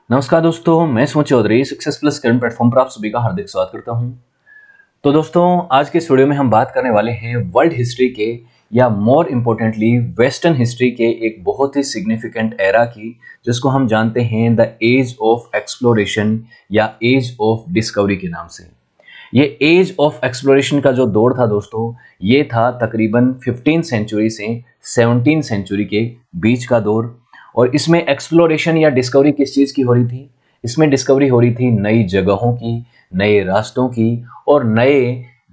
नमस्कार दोस्तों, मैं Sumit Chaudhary success plus current platform पर आप सभी का हार्दिक स्वागत करता हूं। तो दोस्तों, आज के इस वीडियो में हम बात करने वाले हैं वर्ल्ड हिस्ट्री के या मोर इम्पोर्टेंटली वेस्टर्न हिस्ट्री के एक बहुत ही सिग्निफिकेंट एरा की, जिसको हम जानते हैं द एज ऑफ एक्सप्लोरेशन या एज ऑफ डिस्कवरी के नाम से। ये एज ऑफ एक्सप्लोरेशन का जो दौर था दोस्तों, ये था तकरीबन 15 सेंचुरी से 17 सेंचुरी के बीच का दौर। और इसमें एक्सप्लोरेशन या डिस्कवरी किस चीज़ की हो रही थी? इसमें डिस्कवरी हो रही थी नई जगहों की, नए रास्तों की और नए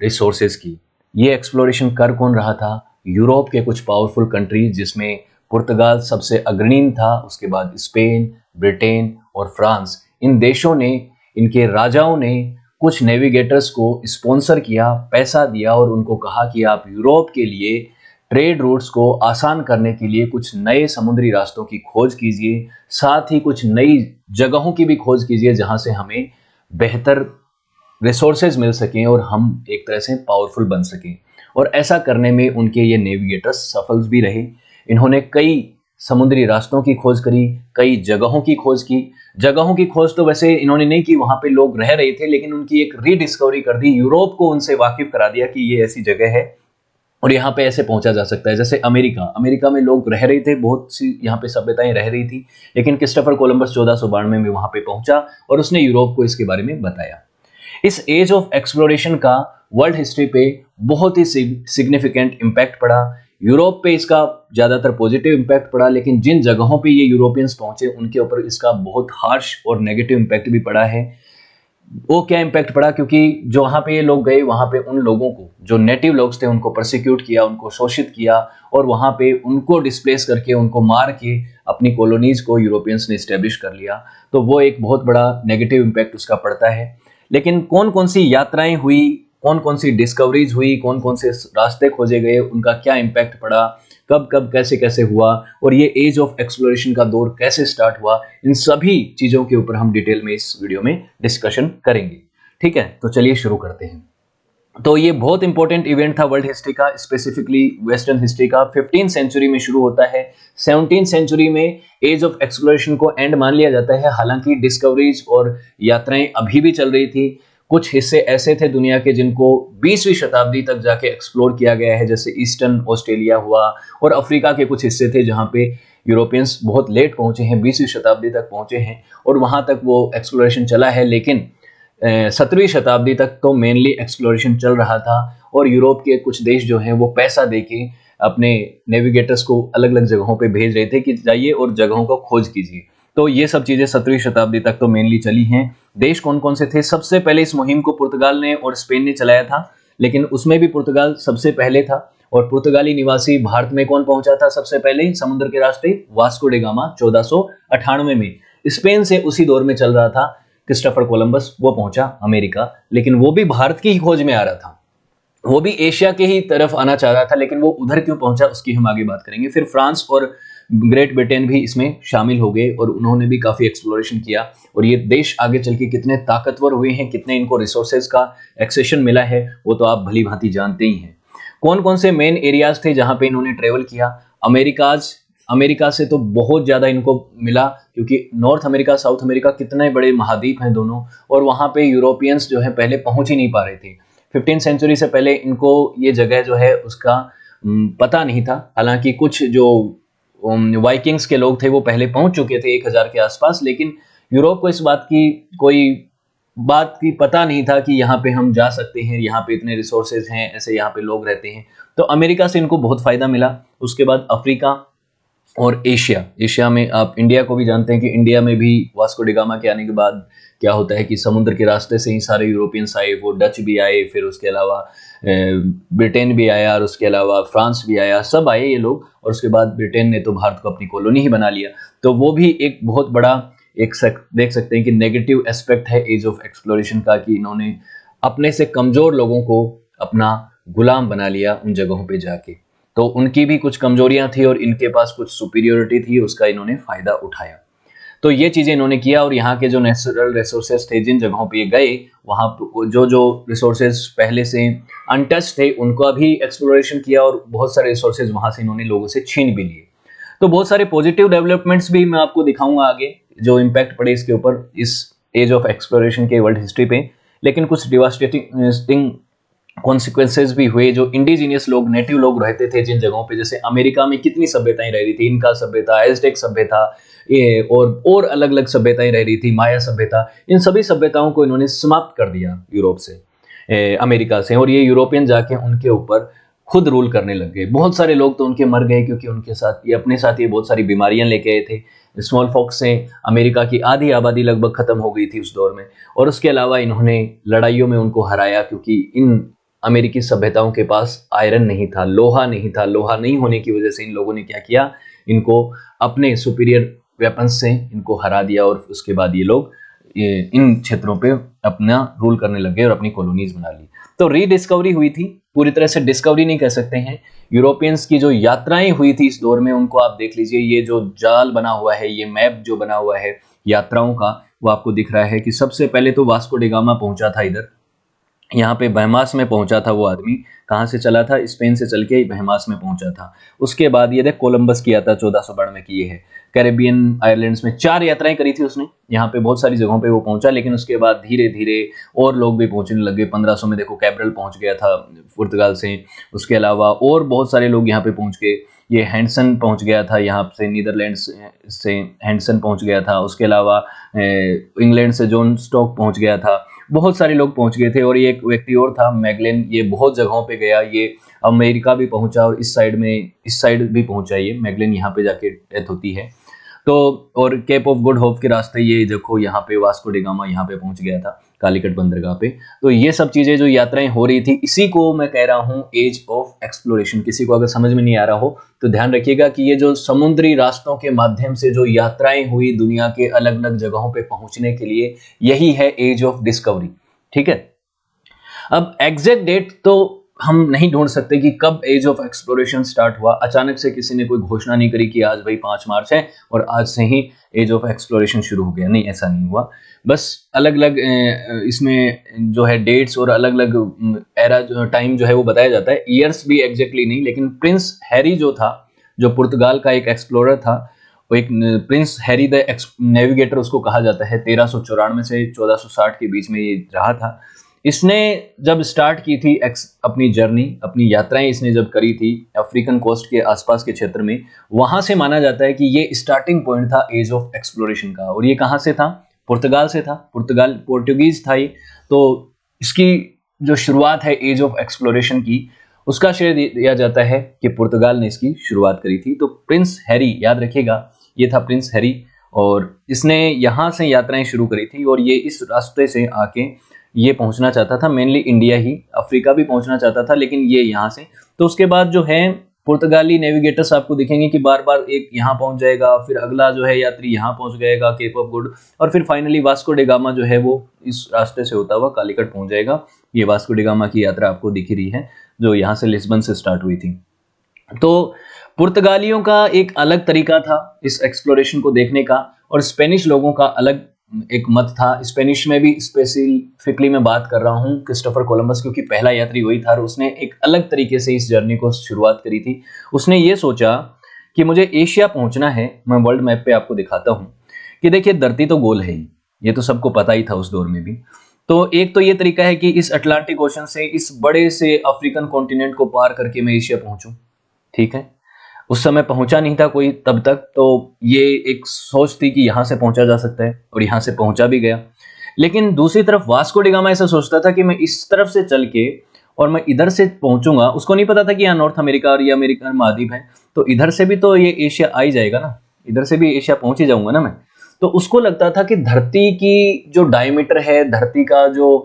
रिसोर्सेज की। ये एक्सप्लोरेशन कर कौन रहा था? यूरोप के कुछ पावरफुल कंट्रीज, जिसमें पुर्तगाल सबसे अग्रणी था, उसके बाद स्पेन, ब्रिटेन और फ्रांस। इन देशों ने, इनके राजाओं ने कुछ नेविगेटर्स को स्पॉन्सर किया, पैसा दिया और उनको कहा कि आप यूरोप के लिए ट्रेड रूट्स को आसान करने के लिए कुछ नए समुद्री रास्तों की खोज कीजिए, साथ ही कुछ नई जगहों की भी खोज कीजिए जहां से हमें बेहतर रिसोर्सेज मिल सकें और हम एक तरह से पावरफुल बन सकें। और ऐसा करने में उनके ये नेविगेटर्स सफल भी रहे। इन्होंने कई समुद्री रास्तों की खोज करी, कई जगहों की खोज की। जगहों की खोज तो वैसे इन्होंने नहीं की, वहां पे लोग रह रहे थे, लेकिन उनकी एक रीडिस्कवरी कर दी, यूरोप को उनसे वाकिफ करा दिया कि ये ऐसी जगह है और यहाँ पे ऐसे पहुंचा जा सकता है। जैसे अमेरिका में लोग रह रहे थे, बहुत सी यहाँ पे सभ्यताएं रह रही थी, लेकिन क्रिस्टोफर कोलंबस 1492 में वहां पे पहुंचा और उसने यूरोप को इसके बारे में बताया। इस एज ऑफ एक्सप्लोरेशन का वर्ल्ड हिस्ट्री पे बहुत ही सिग्निफिकेंट इम्पैक्ट पड़ा। यूरोप पे इसका ज्यादातर पॉजिटिव इम्पैक्ट पड़ा, लेकिन जिन जगहों पे ये यूरोपियंस पहुंचे उनके ऊपर इसका बहुत हार्श और नेगेटिव इम्पैक्ट भी पड़ा है। वो क्या इम्पैक्ट पड़ा? क्योंकि जो वहां पे ये लोग गए, वहां पे उन लोगों को, जो नेटिव लोग थे, उनको प्रोसिक्यूट किया, उनको शोषित किया और वहां पे उनको डिस्प्लेस करके, उनको मार के अपनी कॉलोनीज को यूरोपियंस ने स्टैब्लिश कर लिया। तो वो एक बहुत बड़ा नेगेटिव इम्पैक्ट उसका पड़ता है। लेकिन कौन कौन सी यात्राएं हुई, कौन कौन सी डिस्कवरीज हुई, कौन कौन से रास्ते खोजे गए, उनका क्या इम्पैक्ट पड़ा, कब कब कैसे कैसे हुआ और ये एज ऑफ एक्सप्लोरेशन का दौर कैसे स्टार्ट हुआ, इन सभी चीजों के ऊपर हम डिटेल में इस वीडियो में डिस्कशन करेंगे। ठीक है, तो चलिए शुरू करते हैं। तो ये बहुत इंपॉर्टेंट इवेंट था वर्ल्ड हिस्ट्री का, स्पेसिफिकली वेस्टर्न हिस्ट्री का। 15 सेंचुरी में शुरू होता है। 17 सेंचुरी में एज ऑफ एक्सप्लोरेशन को एंड मान लिया जाता है। हालांकि डिस्कवरीज और यात्राएं अभी भी चल रही थी। कुछ हिस्से ऐसे थे दुनिया के जिनको 20वीं शताब्दी तक जाके एक्सप्लोर किया गया है, जैसे ईस्टर्न ऑस्ट्रेलिया हुआ, और अफ्रीका के कुछ हिस्से थे जहां पे यूरोपियंस बहुत लेट पहुंचे हैं, 20वीं शताब्दी तक पहुंचे हैं और वहां तक वो एक्सप्लोरेशन चला है। लेकिन 17वीं शताब्दी तक तो मेनली एक्सप्लोरेशन चल रहा था और यूरोप के कुछ देश जो हैं वो पैसा देके अपने नेविगेटर्स को अलग अलग जगहों पे भेज रहे थे कि जाइए और जगहों को खोज कीजिए। तो ये सब चीजें 17वीं शताब्दी तक तो मेनली चली हैं। देश कौन कौन से थे? सबसे पहले इस मुहिम को पुर्तगाल ने और स्पेन ने चलाया था, लेकिन उसमें भी पुर्तगाल सबसे पहले था। और पुर्तगाली निवासी भारत में कौन पहुंचा था सबसे पहले समुद्र के रास्ते? वास्को डे गामा 1498 में। स्पेन से उसी दौर में चल रहा था क्रिस्टोफर कोलंबस, वो पहुंचा अमेरिका, लेकिन वो भी भारत की ही खोज में आ रहा था। वो भी एशिया के ही तरफ आना चाह रहा था, लेकिन वो उधर क्यों पहुंचा उसकी हम आगे बात करेंगे। फिर फ्रांस और ग्रेट ब्रिटेन भी इसमें शामिल हो गए और उन्होंने भी काफी एक्सप्लोरेशन किया। और ये देश आगे चल के कितने ताकतवर हुए हैं, कितने इनको रिसोर्सेज का एक्सेशन मिला है, वो तो आप भली भांति जानते ही हैं। कौन कौन से मेन एरियाज थे जहां पे इन्होंने ट्रेवल किया? अमेरिका से तो बहुत ज़्यादा इनको मिला, क्योंकि नॉर्थ अमेरिका साउथ अमेरिका कितने बड़े महाद्वीप हैं दोनों, और वहाँ पे यूरोपियंस जो है पहले पहुँच ही नहीं पा रहे थे। 15 सेंचुरी से पहले इनको ये जगह जो है उसका पता नहीं था। हालांकि कुछ जो वाइकिंग्स के लोग थे वो पहले पहुँच चुके थे 1000 के आसपास, लेकिन यूरोप को इस बात की पता नहीं था कि यहाँ पे हम जा सकते हैं, यहाँ पे इतने रिसोर्सेज हैं, ऐसे यहाँ पे लोग रहते हैं। तो अमेरिका से इनको बहुत फायदा मिला। उसके बाद अफ्रीका और एशिया में आप इंडिया को भी जानते हैं कि इंडिया में भी वास्को डी गामा के आने के बाद क्या होता है कि समुद्र के रास्ते से ही सारे यूरोपियंस आए, वो डच भी आए, फिर उसके अलावा ब्रिटेन भी आया और उसके अलावा फ्रांस भी आया, सब आए ये लोग। और उसके बाद ब्रिटेन ने तो भारत को अपनी कॉलोनी ही बना लिया। तो वो भी एक बहुत बड़ा देख सकते हैं कि नेगेटिव एस्पेक्ट है एज ऑफ एक्सप्लोरेशन का, कि इन्होंने अपने से कमजोर लोगों को अपना गुलाम बना लिया उन जगहों पे जाके। तो उनकी भी कुछ कमजोरियां थी और इनके पास कुछ सुपीरियोरिटी थी, उसका इन्होंने फायदा उठाया। तो ये चीजें इन्होंने किया। और यहाँ के जो नेचुरल रिसोर्सेज थे, जिन जगहों पे ये गए, वहाँ जो रिसोर्सेज पहले से अनटच थे उनको अभी एक्सप्लोरेशन किया और बहुत सारे रिसोर्सेज वहां से इन्होंने लोगों से छीन भी लिए। तो बहुत सारे पॉजिटिव डेवलपमेंट्स भी मैं आपको दिखाऊंगा आगे जो इम्पैक्ट पड़े इसके ऊपर, इस एज ऑफ एक्सप्लोरेशन के वर्ल्ड हिस्ट्री पे, लेकिन कुछ डिवास्टेटिंग कॉन्सिक्वेंसेज भी हुए। जो इंडिजीनियस लोग, नेटिव लोग रहते थे जिन जगहों पे, जैसे अमेरिका में कितनी सभ्यताएं रह रही थी, इनका सभ्यता, एज़टेक सभ्यता, ये और अलग अलग सभ्यताएं रह रही थी, माया सभ्यता, इन सभी सभ्यताओं को इन्होंने समाप्त कर दिया यूरोप से, अमेरिका से, और ये यूरोपियन जाके उनके ऊपर खुद रूल करने लग गए। बहुत सारे लोग तो उनके मर गए, क्योंकि उनके साथ ये अपने साथ ये बहुत सारी बीमारियां लेके आए थे। स्मॉल पॉक्स से अमेरिका की आधी आबादी लगभग खत्म हो गई थी उस दौर में। और उसके अलावा इन्होंने लड़ाइयों में उनको हराया, क्योंकि इन अमेरिकी सभ्यताओं के पास आयरन नहीं था, लोहा नहीं था। लोहा नहीं होने की वजह से इन लोगों ने क्या किया, इनको अपने सुपीरियर वेपन्स से इनको हरा दिया, और उसके बाद ये लोग इन क्षेत्रों पे अपना रूल करने लगे और अपनी कॉलोनीज बना ली। तो रीडिस्कवरी हुई थी, पूरी तरह से डिस्कवरी नहीं कह सकते हैं। यूरोपियंस की जो यात्राएं हुई थी इस दौर में, उनको आप देख लीजिए, ये जो जाल बना हुआ है, ये मैप जो बना हुआ है यात्राओं का, वो आपको दिख रहा है कि सबसे पहले तो वास्को डी गामा पहुंचा था इधर, यहाँ पे बहमास में पहुंचा था वो आदमी। कहाँ से चला था? स्पेन से चल के बहमास में पहुंचा था। उसके बाद ये देख कोलंबस किया था 1492 में किए है। कैरेबियन आइलैंड्स में 4 यात्राएं करी थी उसने, यहाँ पे बहुत सारी जगहों पे वो पहुंचा, लेकिन उसके बाद धीरे धीरे और लोग भी पहुंचने लगे। 1500 में देखो कैब्रल पहुंच गया था पुर्तगाल से, उसके अलावा और बहुत सारे लोग यहाँ पे पहुंच गए। ये हैंडसन पहुंच गया था यहाँ से, नीदरलैंड से हैंडसन पहुंच गया था। उसके अलावा इंग्लैंड से जॉन स्टॉक पहुंच गया था। बहुत सारे लोग पहुंच गए थे। और ये एक व्यक्ति और था मैगलेन, ये बहुत जगहों पे गया, ये अमेरिका भी पहुंचा और इस साइड भी पहुंचा। ये मैगलेन यहाँ पे जाके डेथ होती है। तो और केप ऑफ गुड होप के रास्ते ये देखो, यहाँ पे वास्को डी गामा यहाँ पे पहुंच गया था कालीकट बंदरगाह पे। तो ये सब चीजें जो यात्राएं हो रही थी, इसी को मैं कह रहा हूँ एज ऑफ एक्सप्लोरेशन। किसी को अगर समझ में नहीं आ रहा हो तो ध्यान रखिएगा कि ये जो समुद्री रास्तों के माध्यम से जो यात्राएं हुई दुनिया के अलग अलग जगहों पे पहुंचने के लिए, यही है एज ऑफ डिस्कवरी। ठीक है, अब एग्जैक्ट डेट तो हम नहीं ढूंढ सकते कि कब एज ऑफ एक्सप्लोरेशन स्टार्ट हुआ। अचानक से किसी ने कोई घोषणा नहीं करी कि आज भाई 5 मार्च है और आज से ही एज ऑफ एक्सप्लोरेशन शुरू हो गया। नहीं, ऐसा नहीं हुआ। बस अलग अलग इसमें जो है डेट्स और अलग अलग एरा टाइम जो है वो बताया जाता है, ईयर्स भी एग्जैक्टली नहीं। लेकिन प्रिंस हैरी जो था, जो पुर्तगाल का एक एक्सप्लोरर था, वो एक प्रिंस हैरी द नेविगेटर उसको कहा जाता है, 1394 से 1460 के बीच में ये रहा था। इसने जब स्टार्ट की थी अपनी जर्नी, अपनी यात्राएं इसने जब करी थी अफ्रीकन कोस्ट के आसपास के क्षेत्र में, वहां से माना जाता है कि ये स्टार्टिंग पॉइंट था एज ऑफ एक्सप्लोरेशन का। और ये कहां से था? पुर्तगाल से था। पुर्तगाल पोर्टुगीज था ये। तो इसकी जो शुरुआत है एज ऑफ एक्सप्लोरेशन की, उसका श्रेय दिया जाता है कि पुर्तगाल ने इसकी शुरुआत करी थी। तो प्रिंस हैरी, याद रखिएगा, ये था प्रिंस हैरी, और इसने यहाँ से यात्राएं शुरू करी थी। और ये इस रास्ते से आके ये पहुंचना चाहता था, मेनली इंडिया ही, अफ्रीका भी पहुंचना चाहता था, लेकिन ये यहाँ से। तो उसके बाद जो है पुर्तगाली नेविगेटर्स आपको दिखेंगे कि बार बार एक यहाँ पहुंच जाएगा, फिर अगला जो है यात्री यहाँ पहुंच जाएगा केप ऑफ गुड, और फिर फाइनली वास्को डी गामा जो है वो इस रास्ते से होता हुआ कालीकट पहुंच जाएगा। ये वास्को डी गामा की यात्रा आपको दिख रही है, जो यहाँ से लिस्बन से स्टार्ट हुई थी। तो पुर्तगालियों का एक अलग तरीका था इस एक्सप्लोरेशन को देखने का, और स्पेनिश लोगों का अलग एक मत था। स्पेनिश में भी स्पेसिफिकली मैं बात कर रहा हूँ क्रिस्टोफर कोलंबस, क्योंकि पहला यात्री वही था और उसने एक अलग तरीके से इस जर्नी को शुरुआत करी थी। उसने ये सोचा कि मुझे एशिया पहुंचना है। मैं वर्ल्ड मैप पे आपको दिखाता हूँ कि देखिए, धरती तो गोल है ही, ये तो सबको पता ही था उस दौर में भी। तो एक तो ये तरीका है कि इस अटलांटिक ओशन से, इस बड़े से अफ्रीकन कॉन्टिनेंट को पार करके मैं एशिया पहुंचूं। ठीक है, उस समय पहुंचा नहीं था कोई तब तक, तो ये एक सोच थी कि यहां से पहुंचा जा सकता है, और यहां से पहुंचा भी गया। लेकिन दूसरी तरफ वास्को डी गामा ऐसा सोचता था कि मैं इस तरफ से चल के और मैं इधर से पहुंचूंगा। उसको नहीं पता था कि यहाँ नॉर्थ अमेरिका और ये अमेरिकन महाद्वीप है, तो इधर से भी तो ये एशिया आ ही जाएगा ना, इधर से भी एशिया पहुंच ही जाऊंगा ना मैं। तो उसको लगता था कि धरती की जो डायमीटर है, धरती का जो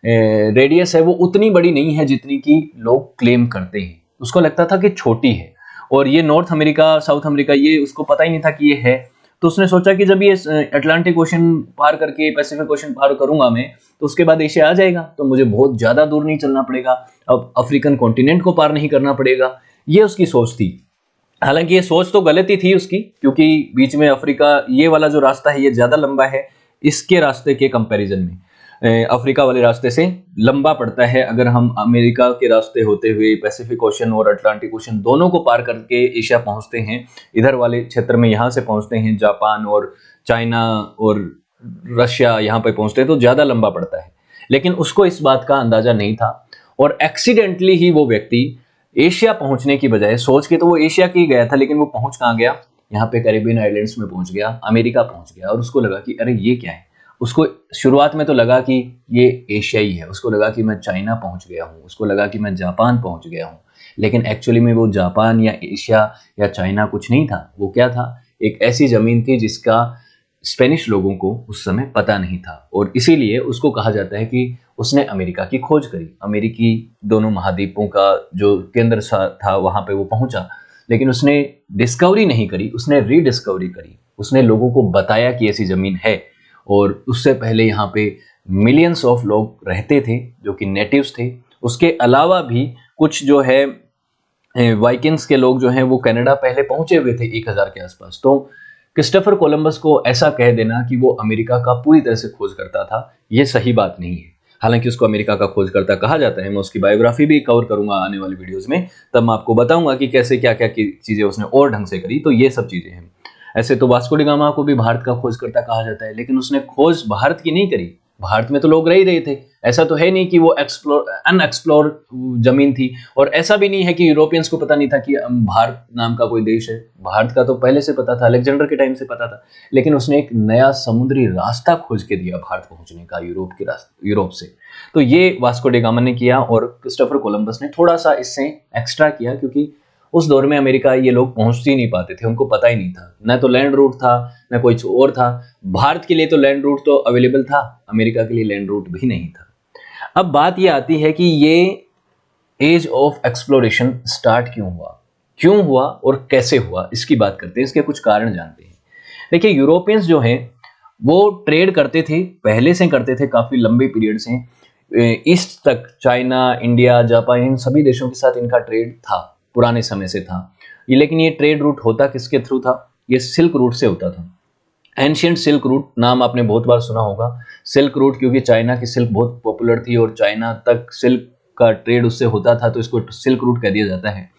रेडियस है, वो उतनी बड़ी नहीं है जितनी की लोग क्लेम करते हैं। उसको लगता था कि छोटी है, और ये नॉर्थ अमेरिका, साउथ अमेरिका, ये उसको पता ही नहीं था कि ये है। तो उसने सोचा कि जब ये अटलांटिक ओशन पार करके पैसिफिक ओशन पार करूंगा मैं, तो उसके बाद एशिया आ जाएगा, तो मुझे बहुत ज्यादा दूर नहीं चलना पड़ेगा, अब अफ्रीकन कॉन्टिनेंट को पार नहीं करना पड़ेगा। ये उसकी सोच थी। हालांकि ये सोच तो गलत ही थी उसकी, क्योंकि बीच में अफ्रीका, ये वाला जो रास्ता है ये ज्यादा लंबा है इसके रास्ते के कंपैरिजन में। अफ्रीका वाले रास्ते से लंबा पड़ता है। अगर हम अमेरिका के रास्ते होते हुए पैसिफिक ओशन और अटलांटिक ओशन दोनों को पार करके एशिया पहुंचते हैं, इधर वाले क्षेत्र में यहाँ से पहुंचते हैं जापान और चाइना और रशिया यहाँ पे पहुंचते तो ज़्यादा लंबा पड़ता है, लेकिन उसको इस बात का अंदाज़ा नहीं था और एक्सीडेंटली ही वो व्यक्ति एशिया पहुंचने की बजाय, सोच के तो वो एशिया की गया था, लेकिन वो पहुंच कहाँ गया, यहाँ पे कैरिबियन आइलैंड्स में पहुंच गया, अमेरिका पहुंच गया। और उसको लगा कि अरे ये क्या है, उसको शुरुआत में तो लगा कि ये एशियाई है, उसको लगा कि मैं चाइना पहुंच गया हूँ, उसको लगा कि मैं जापान पहुंच गया हूँ, लेकिन एक्चुअली में वो जापान या एशिया या चाइना कुछ नहीं था। वो क्या था, एक ऐसी ज़मीन थी जिसका स्पेनिश लोगों को उस समय पता नहीं था, और इसीलिए उसको कहा जाता है कि उसने अमेरिका की खोज करी। अमेरिकी दोनों महाद्वीपों का जो केंद्र था वहाँ पे वो पहुँचा, लेकिन उसने डिस्कवरी नहीं करी, उसने रीडिस्कवरी करी। उसने लोगों को बताया कि ऐसी ज़मीन है, और उससे पहले यहाँ पे मिलियंस ऑफ लोग रहते थे जो कि नेटिव्स थे। उसके अलावा भी कुछ जो है वाइकिंग्स के लोग जो हैं वो कनाडा पहले पहुंचे हुए थे 1000 के आसपास। तो क्रिस्टोफर कोलंबस को ऐसा कह देना कि वो अमेरिका का पूरी तरह से खोज करता था, ये सही बात नहीं है। हालांकि उसको अमेरिका का खोजकर्ता कहा जाता है। मैं उसकी बायोग्राफी भी कवर करूंगा आने वाली वीडियोस में, तब मैं आपको बताऊंगा कि कैसे क्या क्या चीज़ें उसने और ढंग से करी। तो ये सब चीज़ें हैं। ऐसे तो वास्को डी गामा को भी भारत का खोजकर्ता कहा जाता है, लेकिन उसने खोज भारत की नहीं करी। भारत में तो लोग रह ही रहे थे, ऐसा तो है नहीं कि वो अनएक्सप्लोर जमीन थी। और ऐसा भी नहीं है कि यूरोपियंस को पता नहीं था कि भारत नाम का कोई देश है। भारत का तो पहले से पता था, अलेक्जेंडर के टाइम से पता था, लेकिन उसने एक नया समुद्री रास्ता खोज के दिया भारत पहुंचने का, यूरोप से। तो ये वास्को डी गामा ने किया, और क्रिस्टोफर कोलंबस ने थोड़ा सा इससे एक्स्ट्रा किया, क्योंकि उस दौर में अमेरिका ये लोग पहुंच ही नहीं पाते थे, उनको पता ही नहीं था, न तो लैंड रूट था न कोई और था। भारत के लिए तो लैंड रूट तो अवेलेबल था, अमेरिका के लिए लैंड रूट भी नहीं था। अब बात ये आती है कि ये एज ऑफ एक्सप्लोरेशन स्टार्ट क्यों हुआ और कैसे हुआ, इसकी बात करते हैं, इसके कुछ कारण जानते हैं। देखिए, यूरोपियंस जो हैं वो ट्रेड करते थे, पहले से करते थे, काफ़ी लंबे पीरियड से ईस्ट तक, चाइना, इंडिया, जापान, इन सभी देशों के साथ इनका ट्रेड था, पुराने समय से था ये। लेकिन ये ट्रेड रूट होता किसके थ्रू था, ये सिल्क रूट से होता था। एंशियंट सिल्क रूट नाम आपने बहुत बार सुना होगा। सिल्क रूट क्योंकि चाइना की सिल्क बहुत पॉपुलर थी और चाइना तक सिल्क का ट्रेड उससे होता था, तो इसको सिल्क रूट कह दिया जाता है।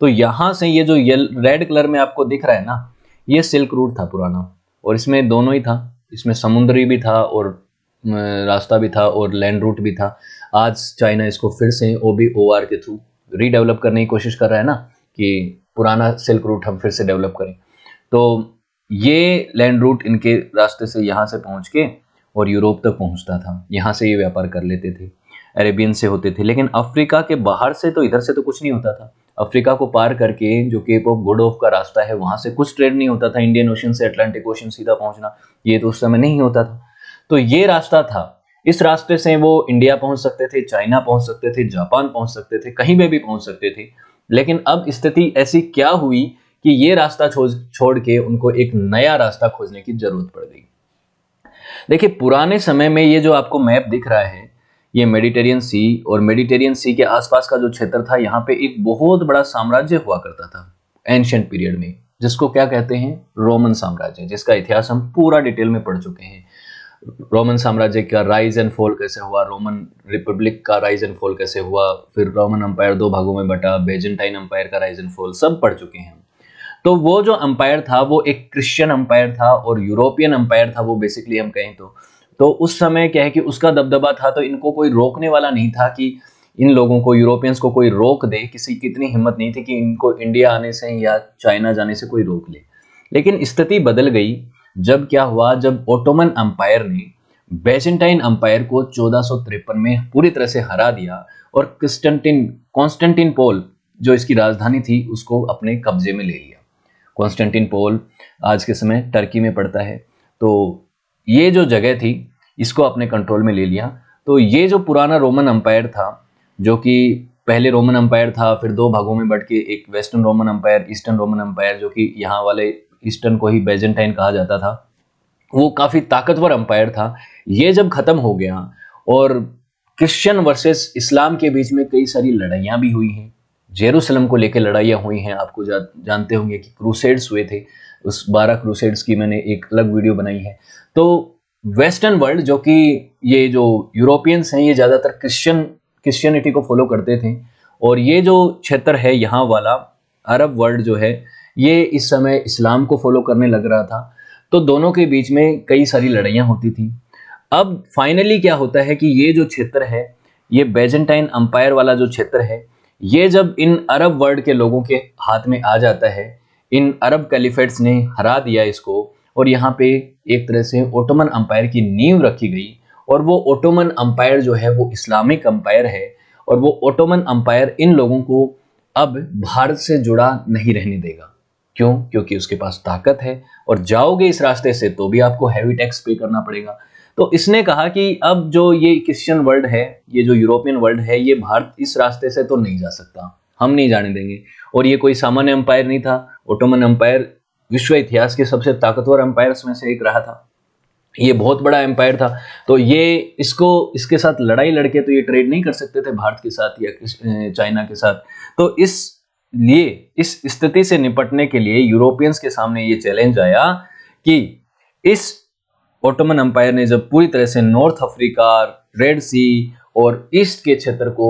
तो यहाँ से ये जो रेड कलर में आपको दिख रहा है ना, ये सिल्क रूट था पुराना, और इसमें दोनों ही था, इसमें समुद्री भी था और रास्ता भी था और लैंड रूट भी था। आज चाइना इसको फिर से OBOR के थ्रू रीडेवलप करने की कोशिश कर रहा है ना, कि पुराना सिल्क रूट हम फिर से डेवलप करें। तो ये लैंड रूट इनके रास्ते से यहाँ से पहुँच के और यूरोप तक पहुँचता था, यहाँ से ये व्यापार कर लेते थे, अरेबियन से होते थे। लेकिन अफ्रीका के बाहर से तो, इधर से तो कुछ नहीं होता था। अफ्रीका को पार करके जो केप ऑफ गुड होप का रास्ता है, वहाँ से कुछ ट्रेड नहीं होता था। इंडियन ओशन से अटलांटिक ओशन सीधा पहुँचना, ये तो उस समय नहीं होता था। तो ये रास्ता था, इस रास्ते से वो इंडिया पहुँच सकते थे, चाइना पहुँच सकते थे, जापान पहुँच सकते थे, कहीं पे भी पहुँच सकते थे। लेकिन अब स्थिति ऐसी क्या हुई कि ये रास्ता छोड़ के उनको एक नया रास्ता खोजने की जरूरत पड़ गई। देखिए, पुराने समय में ये जो आपको मैप दिख रहा है, ये मेडिटेरियन सी, और मेडिटेरियन सी के आसपास का जो क्षेत्र था, यहाँ पे एक बहुत बड़ा साम्राज्य हुआ करता था एंशिएंट पीरियड में, जिसको क्या कहते हैं, रोमन साम्राज्य, जिसका इतिहास हम पूरा डिटेल में पढ़ चुके हैं। रोमन साम्राज्य का राइज एंड फॉल कैसे हुआ, रोमन रिपब्लिक का राइज एंड फॉल कैसे हुआ, फिर रोमन एम्पायर 2 भागों में बटा, बेजेंटाइन एम्पायर का राइज एंड फॉल, सब पढ़ चुके हैं। तो वो जो एम्पायर था वो एक क्रिश्चियन एम्पायर था और यूरोपियन एम्पायर था वो, बेसिकली हम कहें तो उस समय क्या है कि उसका दबदबा था, तो इनको कोई रोकने वाला नहीं था कि इन लोगों को, यूरोपियंस को कोई रोक दे। किसी की इतनी हिम्मत नहीं थी कि इनको इंडिया आने से या चाइना जाने से कोई रोक ले। लेकिन स्थिति बदल गई जब क्या हुआ, जब ओटोमन एम्पायर ने बेजेंटाइन एम्पायर को 1453 में पूरी तरह से हरा दिया और कॉन्स्टेंटिनोपल जो इसकी राजधानी थी उसको अपने कब्जे में ले लिया। कॉन्स्टेंटिनोपल आज के समय टर्की में पड़ता है। तो ये जो जगह थी इसको अपने कंट्रोल में ले लिया। तो ये जो पुराना रोमन एम्पायर था, जो कि पहले रोमन एम्पायर था, फिर 2 भागों में बढ़ के एक western Roman empire, eastern Roman empire, जो कि यहाँ वाले ईस्टर्न को ही बेजेंटाइन कहा जाता था, वो काफ़ी ताकतवर एम्पायर था। ये जब खत्म हो गया और क्रिश्चियन वर्सेस इस्लाम के बीच में कई सारी लड़ाइयाँ भी हुई हैं, जेरूसलम को लेकर लड़ाइयाँ हुई हैं। आपको जानते होंगे कि क्रूसेड्स हुए थे, उस 12 क्रूसेड्स की मैंने एक अलग वीडियो बनाई है। तो वेस्टर्न वर्ल्ड, जो कि ये जो यूरोपियंस हैं, ये ज़्यादातर क्रिश्चियनिटी को फॉलो करते थे, और ये जो क्षेत्र है यहाँ वाला अरब वर्ल्ड जो है, ये इस समय इस्लाम को फॉलो करने लग रहा था। तो दोनों के बीच में कई सारी लड़ाइयाँ होती थी। अब फाइनली क्या होता है कि ये जो क्षेत्र है, ये बैजेंटाइन अंपायर वाला जो क्षेत्र है, ये जब इन अरब वर्ल्ड के लोगों के हाथ में आ जाता है, इन अरब कैलिफेट्स ने हरा दिया इसको, और यहाँ पे एक तरह से ओटोमन अंपायर की नींव रखी गई। और वो ओटोमन अंपायर जो है वो इस्लामिक अंपायर है, और वो ओटोमन अंपायर इन लोगों को अब भारत से जुड़ा नहीं रहने देगा। क्यों? क्योंकि उसके पास ताकत है, और जाओगे इस रास्ते से तो भी आपको हैवी टैक्स पे करना पड़ेगा। तो इसने कहा कि अब जो ये क्रिश्चियन वर्ल्ड है, ये जो यूरोपियन वर्ल्ड है, ये भारत इस रास्ते से तो नहीं जा सकता, हम नहीं जाने देंगे। और ये कोई सामान्य अंपायर नहीं था। ओटोमन अंपायर विश्व इतिहास के सबसे ताकतवर अंपायर्स में से एक रहा था। ये बहुत बड़ा एम्पायर था। तो ये इसके साथ लड़ाई लड़के तो ये ट्रेड नहीं कर सकते थे भारत के साथ या चाइना के साथ। तो इसलिए इस स्थिति से निपटने के लिए यूरोपियंस के सामने ये चैलेंज आया कि इस ओटोमन अंपायर ने जब पूरी तरह से नॉर्थ अफ्रीका, रेड सी और ईस्ट के क्षेत्र को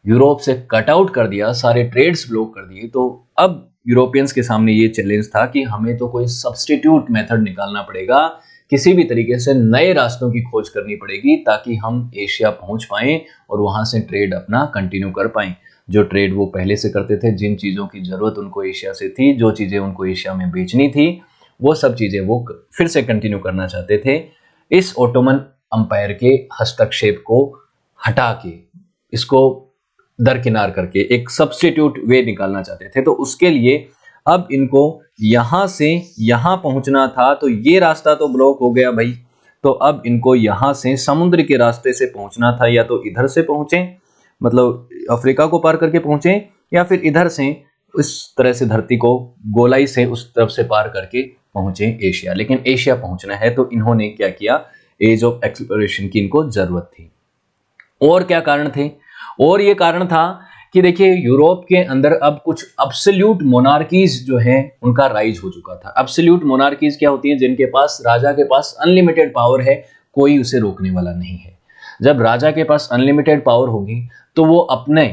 यूरोप से कट आउट कर दिया, सारे ट्रेड्स ब्लॉक कर दिए, तो अब यूरोपियंस के सामने ये चैलेंज था कि हमें तो कोई सब्स्टिट्यूट मेथड निकालना पड़ेगा, किसी भी तरीके से नए रास्तों की खोज करनी पड़ेगी ताकि हम एशिया पहुंच पाएं और वहां से ट्रेड अपना कंटिन्यू कर पाएं। जो ट्रेड वो पहले से करते थे, जिन चीज़ों की ज़रूरत उनको एशिया से थी, जो चीज़ें उनको एशिया में बेचनी थी, वो सब चीज़ें वो फिर से कंटिन्यू करना चाहते थे। इस ओटोमन अंपायर के हस्तक्षेप को हटा के, इसको दरकिनार करके एक सब्स्टिट्यूट वे निकालना चाहते थे। तो उसके लिए अब इनको यहां से यहां पहुंचना था, तो ये रास्ता तो ब्लॉक हो गया भाई। तो अब इनको यहां से समुद्र के रास्ते से पहुंचना था, या तो इधर से पहुंचे, मतलब अफ्रीका को पार करके पहुंचे, या फिर इधर से इस तरह से धरती को गोलाई से उस तरफ से पार करके पहुंचे एशिया। लेकिन एशिया पहुंचना है तो इन्होंने क्या किया, एज ऑफ एक्सप्लोरेशन की इनको जरूरत थी। और क्या कारण थे? और ये कारण था कि देखिए, यूरोप के अंदर अब कुछ अब्सोल्यूट मोनार्कीज जो हैं उनका राइज हो चुका था। अब्सोल्यूट मोनार्कीज क्या होती हैं? जिनके पास, राजा के पास अनलिमिटेड पावर है, कोई उसे रोकने वाला नहीं है। जब राजा के पास अनलिमिटेड पावर होगी तो वो अपने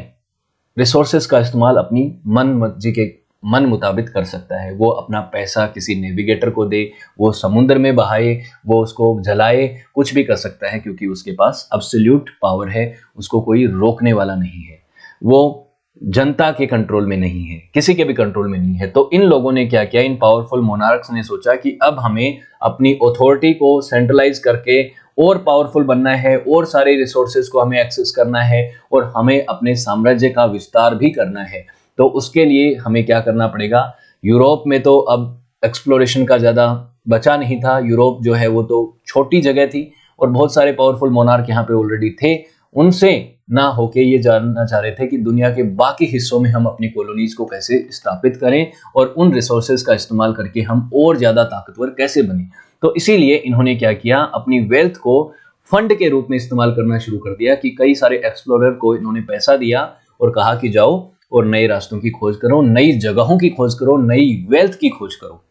रिसोर्सेज का इस्तेमाल अपनी मर्जी के मन मुताबिक कर सकता है। वो अपना पैसा किसी नेविगेटर को दे, वो समुद्र में बहाए, वो उसको जलाए, कुछ भी कर सकता है, क्योंकि उसके पास अब्सोल्यूट पावर है, उसको कोई रोकने वाला नहीं है। वो जनता के कंट्रोल में नहीं है, किसी के भी कंट्रोल में नहीं है। तो इन लोगों ने क्या किया, इन पावरफुल मोनार्क्स ने सोचा कि अब हमें अपनी अथॉरिटी को सेंट्रलाइज करके और पावरफुल बनना है, और सारे रिसोर्सेज को हमें एक्सेस करना है, और हमें अपने साम्राज्य का विस्तार भी करना है। तो उसके लिए हमें क्या करना पड़ेगा? यूरोप में तो अब एक्सप्लोरेशन का ज़्यादा बचा नहीं था। यूरोप जो है वो तो छोटी जगह थी, और बहुत सारे पावरफुल मोनार्क यहाँ पे ऑलरेडी थे। उनसे ना होके ये जानना चाह रहे थे कि दुनिया के बाकी हिस्सों में हम अपनी कॉलोनीज को कैसे स्थापित करें, और उन रिसोर्सेज का इस्तेमाल करके हम और ज़्यादा ताकतवर कैसे बने। तो इसीलिए इन्होंने क्या किया, अपनी वेल्थ को फंड के रूप में इस्तेमाल करना शुरू कर दिया। कि कई सारे एक्सप्लोरर को इन्होंने पैसा दिया और कहा कि जाओ और नए रास्तों की खोज करो, नई जगहों की खोज करो, नई वेल्थ की खोज करो।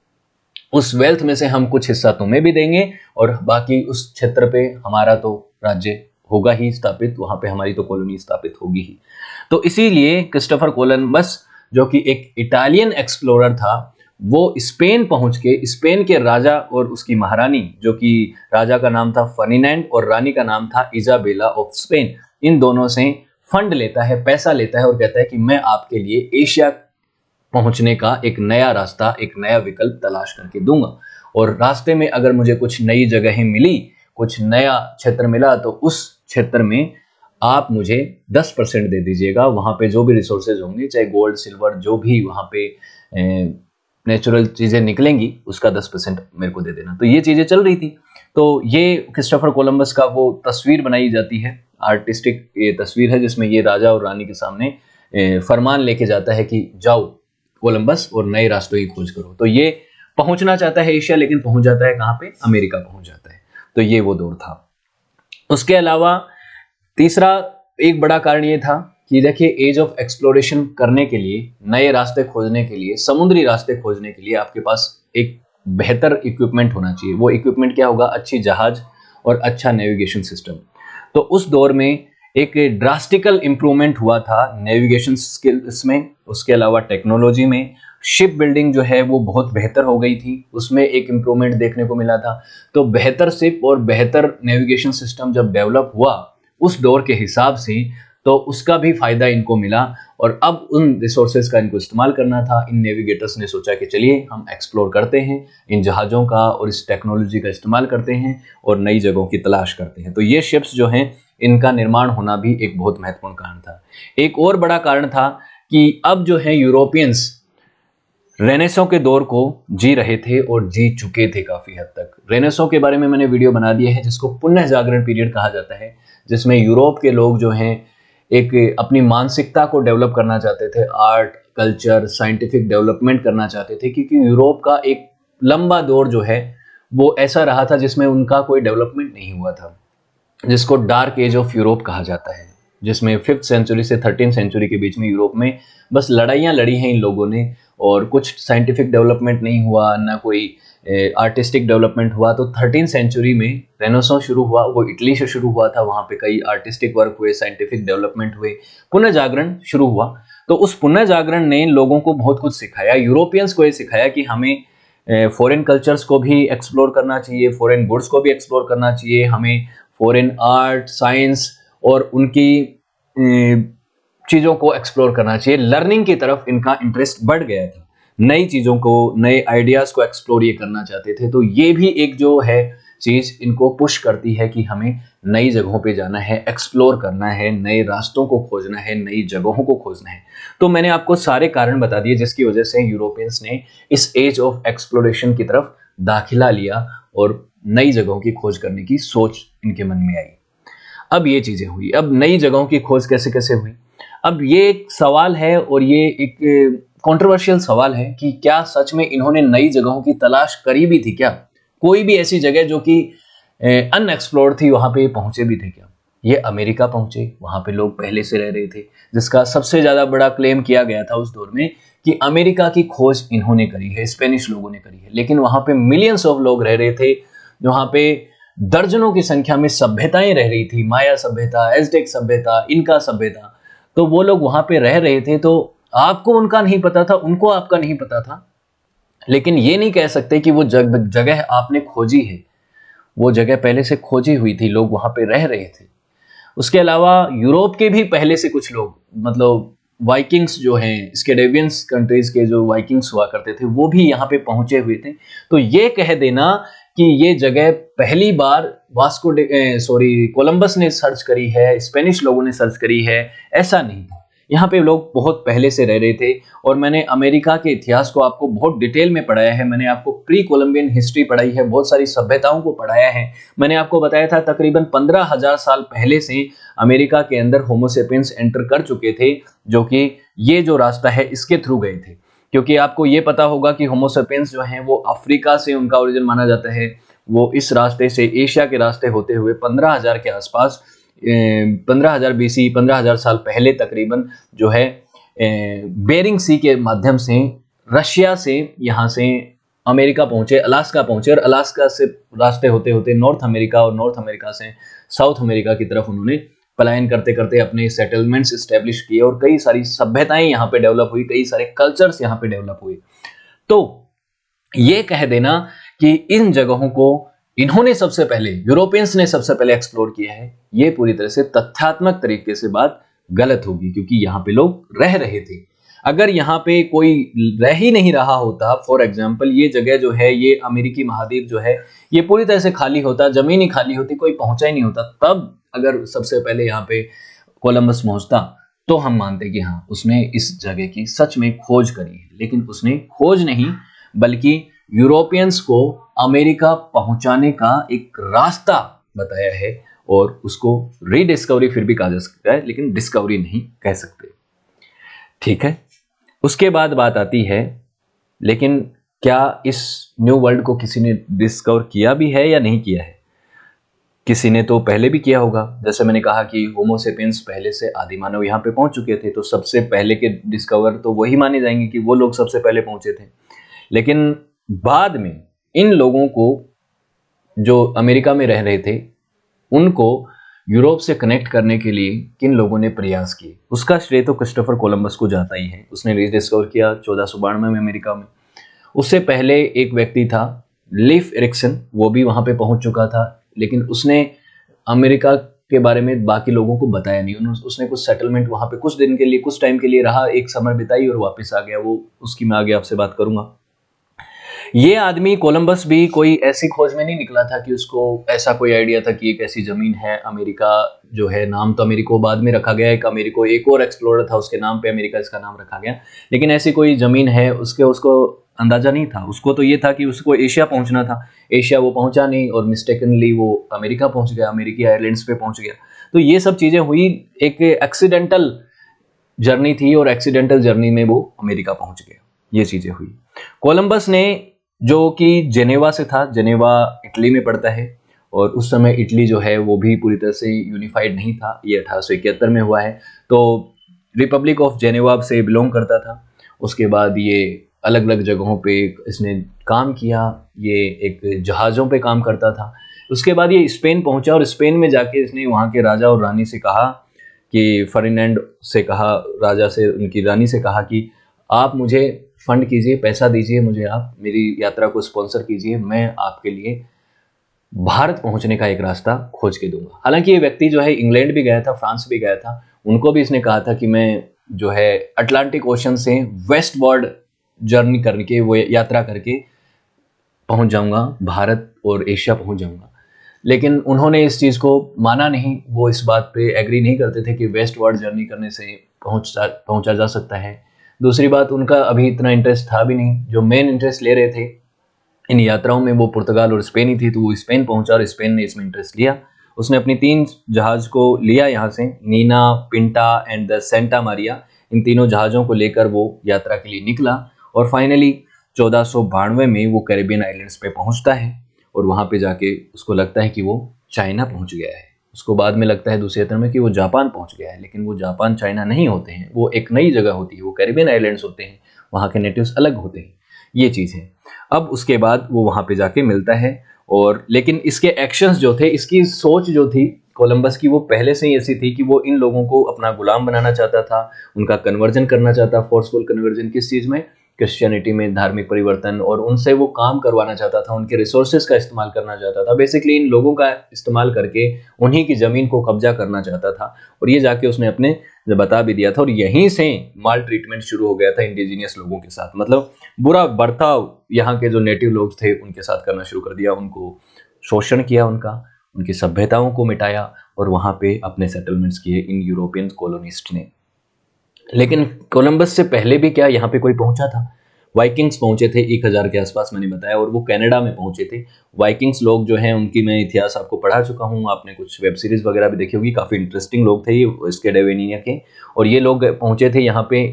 उस वेल्थ में से हम कुछ हिस्सा तुम्हें भी देंगे, और बाकी उस क्षेत्र पे हमारा तो राज्य होगा ही स्थापित, वहां पे हमारी तो कॉलोनी स्थापित होगी ही। तो इसीलिए क्रिस्टोफर कोलंबस, जो कि एक इटालियन एक्सप्लोरर था, वो स्पेन पहुंच के स्पेन के राजा और उसकी महारानी, जो कि राजा का नाम था फर्डिनेंड और रानी का नाम था इजाबेला ऑफ स्पेन, इन दोनों से फंड लेता है, पैसा लेता है, और कहता है कि मैं आपके लिए एशिया पहुंचने का एक नया रास्ता, एक नया विकल्प तलाश करके दूंगा। और रास्ते में अगर मुझे कुछ नई जगहें मिली, कुछ नया क्षेत्र मिला, तो उस क्षेत्र में आप मुझे 10% दे दीजिएगा। वहां पे जो भी रिसोर्सेज होंगे, चाहे गोल्ड, सिल्वर, जो भी वहां पे नेचुरल चीजें निकलेंगी, उसका 10% मेरे को दे देना। तो ये चीजें चल रही थी। तो ये क्रिस्टोफर कोलंबस का वो तस्वीर बनाई जाती है, आर्टिस्टिक ये तस्वीर है, जिसमें ये राजा और रानी के सामने फरमान लेके जाता है कि जाओ कोलंबस और नए रास्तों की खोज करो। तो ये पहुंचना चाहता है एशिया, लेकिन पहुंच जाता है कहाँ पे? अमेरिका पहुंच जाता है। तो ये वो दौर था। उसके अलावा तीसरा एक बड़ा कारण ये था कि देखिए, एज ऑफ एक्सप्लोरेशन करने के लिए, नए रास्ते खोजने के लिए, समुद्री रास्ते खोजने के लिए आपके पास एक बेहतर इक्विपमेंट होना चाहिए। वो इक्विपमेंट क्या होगा? अच्छी जहाज और अच्छा नेविगेशन सिस्टम। तो उस दौर में एक ड्रास्टिकल इंप्रूवमेंट हुआ था नेविगेशन स्किल्स में, उसके अलावा टेक्नोलॉजी में। शिप बिल्डिंग जो है वो बहुत बेहतर हो गई थी, उसमें एक इम्प्रूवमेंट देखने को मिला था। तो बेहतर शिप और बेहतर नेविगेशन सिस्टम जब डेवलप हुआ उस दौर के हिसाब से, तो उसका भी फायदा इनको मिला और अब उन रिसोर्सेज का इनको इस्तेमाल करना था। इन नेविगेटर्स ने सोचा कि चलिए हम एक्सप्लोर करते हैं, इन जहाज़ों का और इस टेक्नोलॉजी का इस्तेमाल करते हैं और नई जगहों की तलाश करते हैं। तो ये शिप्स जो हैं इनका निर्माण होना भी एक बहुत महत्वपूर्ण कारण था। एक और बड़ा कारण था कि अब जो है यूरोपियंस रेनेसों के दौर को जी रहे थे और जी चुके थे काफी हद तक। रेनेसों के बारे में मैंने वीडियो बना दिया है जिसको पुनः जागरण पीरियड कहा जाता है, जिसमें यूरोप के लोग जो हैं एक अपनी मानसिकता को डेवलप करना चाहते थे, आर्ट, कल्चर, साइंटिफिक डेवलपमेंट करना चाहते थे, क्योंकि यूरोप का एक लंबा दौर जो है वो ऐसा रहा था जिसमें उनका कोई डेवलपमेंट नहीं हुआ था, जिसको डार्क एज ऑफ यूरोप कहा जाता है, जिसमें 5th सेंचुरी से 13th सेंचुरी के बीच में यूरोप में बस लड़ाइयाँ लड़ी हैं इन लोगों ने और कुछ साइंटिफिक डेवलपमेंट नहीं हुआ, ना कोई आर्टिस्टिक डेवलपमेंट हुआ। तो 13th सेंचुरी में रेनेसां शुरू हुआ, वो इटली से शुरू हुआ था, वहाँ पे कई आर्टिस्टिक वर्क हुए, साइंटिफिक डेवलपमेंट हुए, पुनः जागरण शुरू हुआ। तो उस पुनः जागरण ने लोगों को बहुत कुछ सिखाया, यूरोपियंस को ये सिखाया कि हमें फॉरेन कल्चर्स को भी एक्सप्लोर करना चाहिए, फॉरेन गुड्स को भी एक्सप्लोर करना चाहिए, हमें फॉरेन आर्ट, साइंस और उनकी चीज़ों को एक्सप्लोर करना चाहिए। लर्निंग की तरफ इनका इंटरेस्ट बढ़ गया था, नई चीज़ों को, नए आइडियाज़ को एक्सप्लोर ये करना चाहते थे। तो ये भी एक जो है चीज़ इनको पुश करती है कि हमें नई जगहों पे जाना है, एक्सप्लोर करना है, नए रास्तों को खोजना है, नई जगहों को खोजना है। तो मैंने आपको सारे कारण बता दिए जिसकी वजह से यूरोपियंस ने इस एज ऑफ एक्सप्लोरेशन की तरफ दाखिला लिया और नई जगहों की खोज करने की सोच इनके मन में आई। अब ये चीज़ें हुई, अब नई जगहों की खोज कैसे कैसे हुई। अब ये एक सवाल है और ये एक कंट्रोवर्शियल सवाल है कि क्या सच में इन्होंने नई जगहों की तलाश करी भी थी क्या? कोई भी ऐसी जगह जो कि अनएक्सप्लोर्ड थी वहां पे पहुंचे भी थे क्या? ये अमेरिका पहुंचे, वहां पे लोग पहले से रह रहे थे, जिसका सबसे ज्यादा बड़ा क्लेम किया गया था उस दौर में कि अमेरिका की खोज इन्होंने करी है, स्पेनिश लोगों ने करी है। लेकिन वहां पे मिलियंस ऑफ लोग रह रहे थे, वहां पे दर्जनों की संख्या में सभ्यताएं रह रही थी, माया सभ्यता, एज़टेक सभ्यता, इनका सभ्यता। तो वो लोग वहां पे रह रहे थे, तो आपको उनका नहीं पता था, उनको आपका नहीं पता था, लेकिन ये नहीं कह सकते कि वो जगह आपने खोजी है, वो जगह पहले से खोजी हुई थी, लोग वहां पे रह रहे थे। उसके अलावा यूरोप के भी पहले से कुछ लोग, मतलब वाइकिंग्स जो हैं, स्कैंडिनेवियंस कंट्रीज के जो वाइकिंग्स हुआ करते थे, वो भी यहाँ पे पहुंचे हुए थे। तो ये कह देना कि ये जगह पहली बार कोलंबस ने सर्च करी है, स्पेनिश लोगों ने सर्च करी है, ऐसा नहीं था। यहाँ पे लोग बहुत पहले से रह रहे थे। और मैंने अमेरिका के इतिहास को आपको बहुत डिटेल में पढ़ाया है, मैंने आपको प्री कोलंबियन हिस्ट्री पढ़ाई है, बहुत सारी सभ्यताओं को पढ़ाया है। मैंने आपको बताया था तकरीबन 15,000 साल पहले से अमेरिका के अंदर होमोसेपियंस एंटर कर चुके थे, जो कि ये जो रास्ता है इसके थ्रू गए थे। क्योंकि आपको ये पता होगा कि होमोसेपियंस जो हैं वो अफ्रीका से उनका ओरिजिन माना जाता है, वो इस रास्ते से, एशिया के रास्ते होते हुए 15,000 के आसपास, 15,000 BC, 15,000 साल पहले तकरीबन जो है बेरिंग सी के माध्यम से रशिया से यहाँ से अमेरिका पहुंचे, अलास्का पहुंचे, और अलास्का से रास्ते होते होते नॉर्थ अमेरिका, और नॉर्थ अमेरिका से साउथ अमेरिका की तरफ उन्होंने पलायन करते करते अपने सेटलमेंट्स इस्टेब्लिश किए और कई सारी सभ्यताएं यहाँ पे डेवलप हुई, कई सारे कल्चर्स यहाँ पे डेवलप हुए। तो ये कह देना कि इन जगहों को इन्होंने सबसे पहले, यूरोपियंस ने सबसे पहले एक्सप्लोर किया है, ये पूरी तरह से तथ्यात्मक तरीके से बात गलत होगी, क्योंकि यहाँ पे लोग रह रहे थे। अगर यहाँ पे कोई रह ही नहीं रहा होता, फॉर एग्जाम्पल ये जगह जो है, ये अमेरिकी महाद्वीप जो है, ये पूरी तरह से खाली होता, जमीन ही खाली होती, कोई पहुंचा ही नहीं होता, तब अगर सबसे पहले यहाँ पे कोलंबस पहुंचता तो हम मानते कि हाँ, उसने इस जगह की सच में खोज करी है। लेकिन उसने खोज नहीं, बल्कि यूरोपियंस को अमेरिका पहुंचाने का एक रास्ता बताया है, और उसको रीडिस्कवरी फिर भी कहा जा सकता है, लेकिन डिस्कवरी नहीं कह सकते। ठीक है, उसके बाद बात आती है, लेकिन क्या इस न्यू वर्ल्ड को किसी ने डिस्कवर किया भी है या नहीं किया है? किसी ने तो पहले भी किया होगा। जैसे मैंने कहा कि होमोसेपियंस पहले से, आदि मानव यहाँ पे पहुंच चुके थे, तो सबसे पहले के डिस्कवर तो वही माने जाएंगे कि वो लोग सबसे पहले पहुंचे थे। लेकिन बाद में इन लोगों को, जो अमेरिका में रह रहे थे, उनको यूरोप से कनेक्ट करने के लिए किन लोगों ने प्रयास किए, उसका श्रेय तो क्रिस्टोफर कोलंबस को जाता ही है। उसने डिस्कवर किया 1492 में अमेरिका में। उससे पहले एक व्यक्ति था लीफ एरिक्सन, वो भी वहां पे पहुंच चुका था, लेकिन उसने अमेरिका के बारे में बाकी लोगों को बताया नहीं। उसने कुछ सेटलमेंट वहां पे कुछ दिन के लिए, कुछ टाइम के लिए रहा, एक समर बिताई और वापस आ गया। वो उसकी मैं आगे आपसे बात करूंगा। ये आदमी कोलंबस भी कोई ऐसी खोज में नहीं निकला था कि उसको ऐसा कोई आइडिया था कि एक ऐसी जमीन है अमेरिका जो है। नाम तो अमेरिको बाद में रखा गया, एक अमेरिको एक और एक्सप्लोरर था, उसके नाम पे अमेरिका इसका नाम रखा गया, लेकिन ऐसी कोई जमीन है उसको अंदाजा नहीं था। उसको तो ये था कि उसको एशिया पहुंचना था, एशिया वो पहुंचा नहीं और मिस्टेकनली वो अमेरिका पहुंच गया, अमेरिकी आइलैंड्स पे पहुंच गया। तो ये सब चीजें हुई, एक एक्सीडेंटल जर्नी थी और एक्सीडेंटल जर्नी में वो अमेरिका पहुंच गया, ये चीजें हुई। कोलंबस ने, जो कि जेनेवा से था, जेनेवा इटली में पड़ता है, और उस समय इटली जो है वो भी पूरी तरह से यूनिफाइड नहीं था, ये 1871 में हुआ है। तो रिपब्लिक ऑफ जेनेवा से बिलोंग करता था। उसके बाद ये अलग अलग जगहों पे इसने काम किया, ये एक जहाज़ों पे काम करता था। उसके बाद ये स्पेन पहुंचा और स्पेन में जाके इसने वहाँ के राजा और रानी से कहा कि फर्डिनेंड से कहा, राजा से, उनकी रानी से कहा कि आप मुझे फंड कीजिए, पैसा दीजिए मुझे, आप मेरी यात्रा को स्पॉन्सर कीजिए, मैं आपके लिए भारत पहुंचने का एक रास्ता खोज के दूंगा। हालांकि ये व्यक्ति जो है इंग्लैंड भी गया था, फ्रांस भी गया था, उनको भी इसने कहा था कि मैं जो है अटलांटिक ओशन से वेस्ट वर्ड जर्नी करके, वो यात्रा करके पहुंच जाऊंगा भारत और एशिया पहुंच जाऊंगा। लेकिन उन्होंने इस चीज़ को माना नहीं, वो इस बात पे एग्री नहीं करते थे कि वेस्ट वर्ड जर्नी करने से पहुंचा जा सकता है। दूसरी बात, उनका अभी इतना इंटरेस्ट था भी नहीं। जो मेन इंटरेस्ट ले रहे थे इन यात्राओं में वो पुर्तगाल और स्पेन ही थी, तो वो स्पेन पहुंचा और स्पेन ने इसमें इंटरेस्ट लिया। उसने अपनी 3 जहाज को लिया यहाँ से, Nina, Pinta and the Santa Maria. इन तीनों जहाज़ों को लेकर वो यात्रा के लिए निकला और फाइनली 1492 में वो कैरेबियन आइलैंड्स पे पहुंचता है। और वहाँ पे जाके उसको लगता है कि वो चाइना पहुंच गया है। उसको बाद में लगता है दूसरे तरह में कि वो जापान पहुंच गया है, लेकिन वो जापान चाइना नहीं होते हैं, वो एक नई जगह होती है, वो कैरेबियन आइलैंड्स होते हैं, वहाँ के नेटिव्स अलग होते हैं, ये चीज़ है। अब उसके बाद वो वहाँ पे जाके मिलता है, और लेकिन इसके एक्शंस जो थे, इसकी सोच जो थी कोलंबस की, वो पहले से ही ऐसी थी कि वो इन लोगों को अपना गुलाम बनाना चाहता था, उनका कन्वर्जन करना चाहता, फोर्सफुल कन्वर्जन किस चीज़ में, क्रिश्चियनिटी में, धार्मिक परिवर्तन, और उनसे वो काम करवाना चाहता था, उनके रिसोर्सेज का इस्तेमाल करना चाहता था, बेसिकली इन लोगों का इस्तेमाल करके उन्हीं की ज़मीन को कब्जा करना चाहता था। और ये जाके उसने अपने बता भी दिया था, और यहीं से माल ट्रीटमेंट शुरू हो गया था इंडिजिनियस लोगों के साथ। मतलब बुरा बर्ताव यहाँ के जो नेटिव लोग थे उनके साथ करना शुरू कर दिया, उनको शोषण किया, उनकी सभ्यताओं को मिटाया, और वहाँ पे अपने सेटलमेंट्स किए इन यूरोपियन कॉलोनिस्ट ने। लेकिन कोलंबस से पहले भी क्या यहाँ पे कोई पहुंचा था? वाइकिंग्स पहुंचे थे 1000 के आसपास, मैंने बताया, और वो कनाडा में पहुंचे थे। वाइकिंग्स लोग जो हैं उनकी मैं इतिहास आपको पढ़ा चुका हूँ, आपने कुछ वेब सीरीज वगैरह भी देखी होगी, काफ़ी इंटरेस्टिंग लोग थे ये स्कैंडिनेविया के। और ये लोग पहुंचे थे यहाँ पे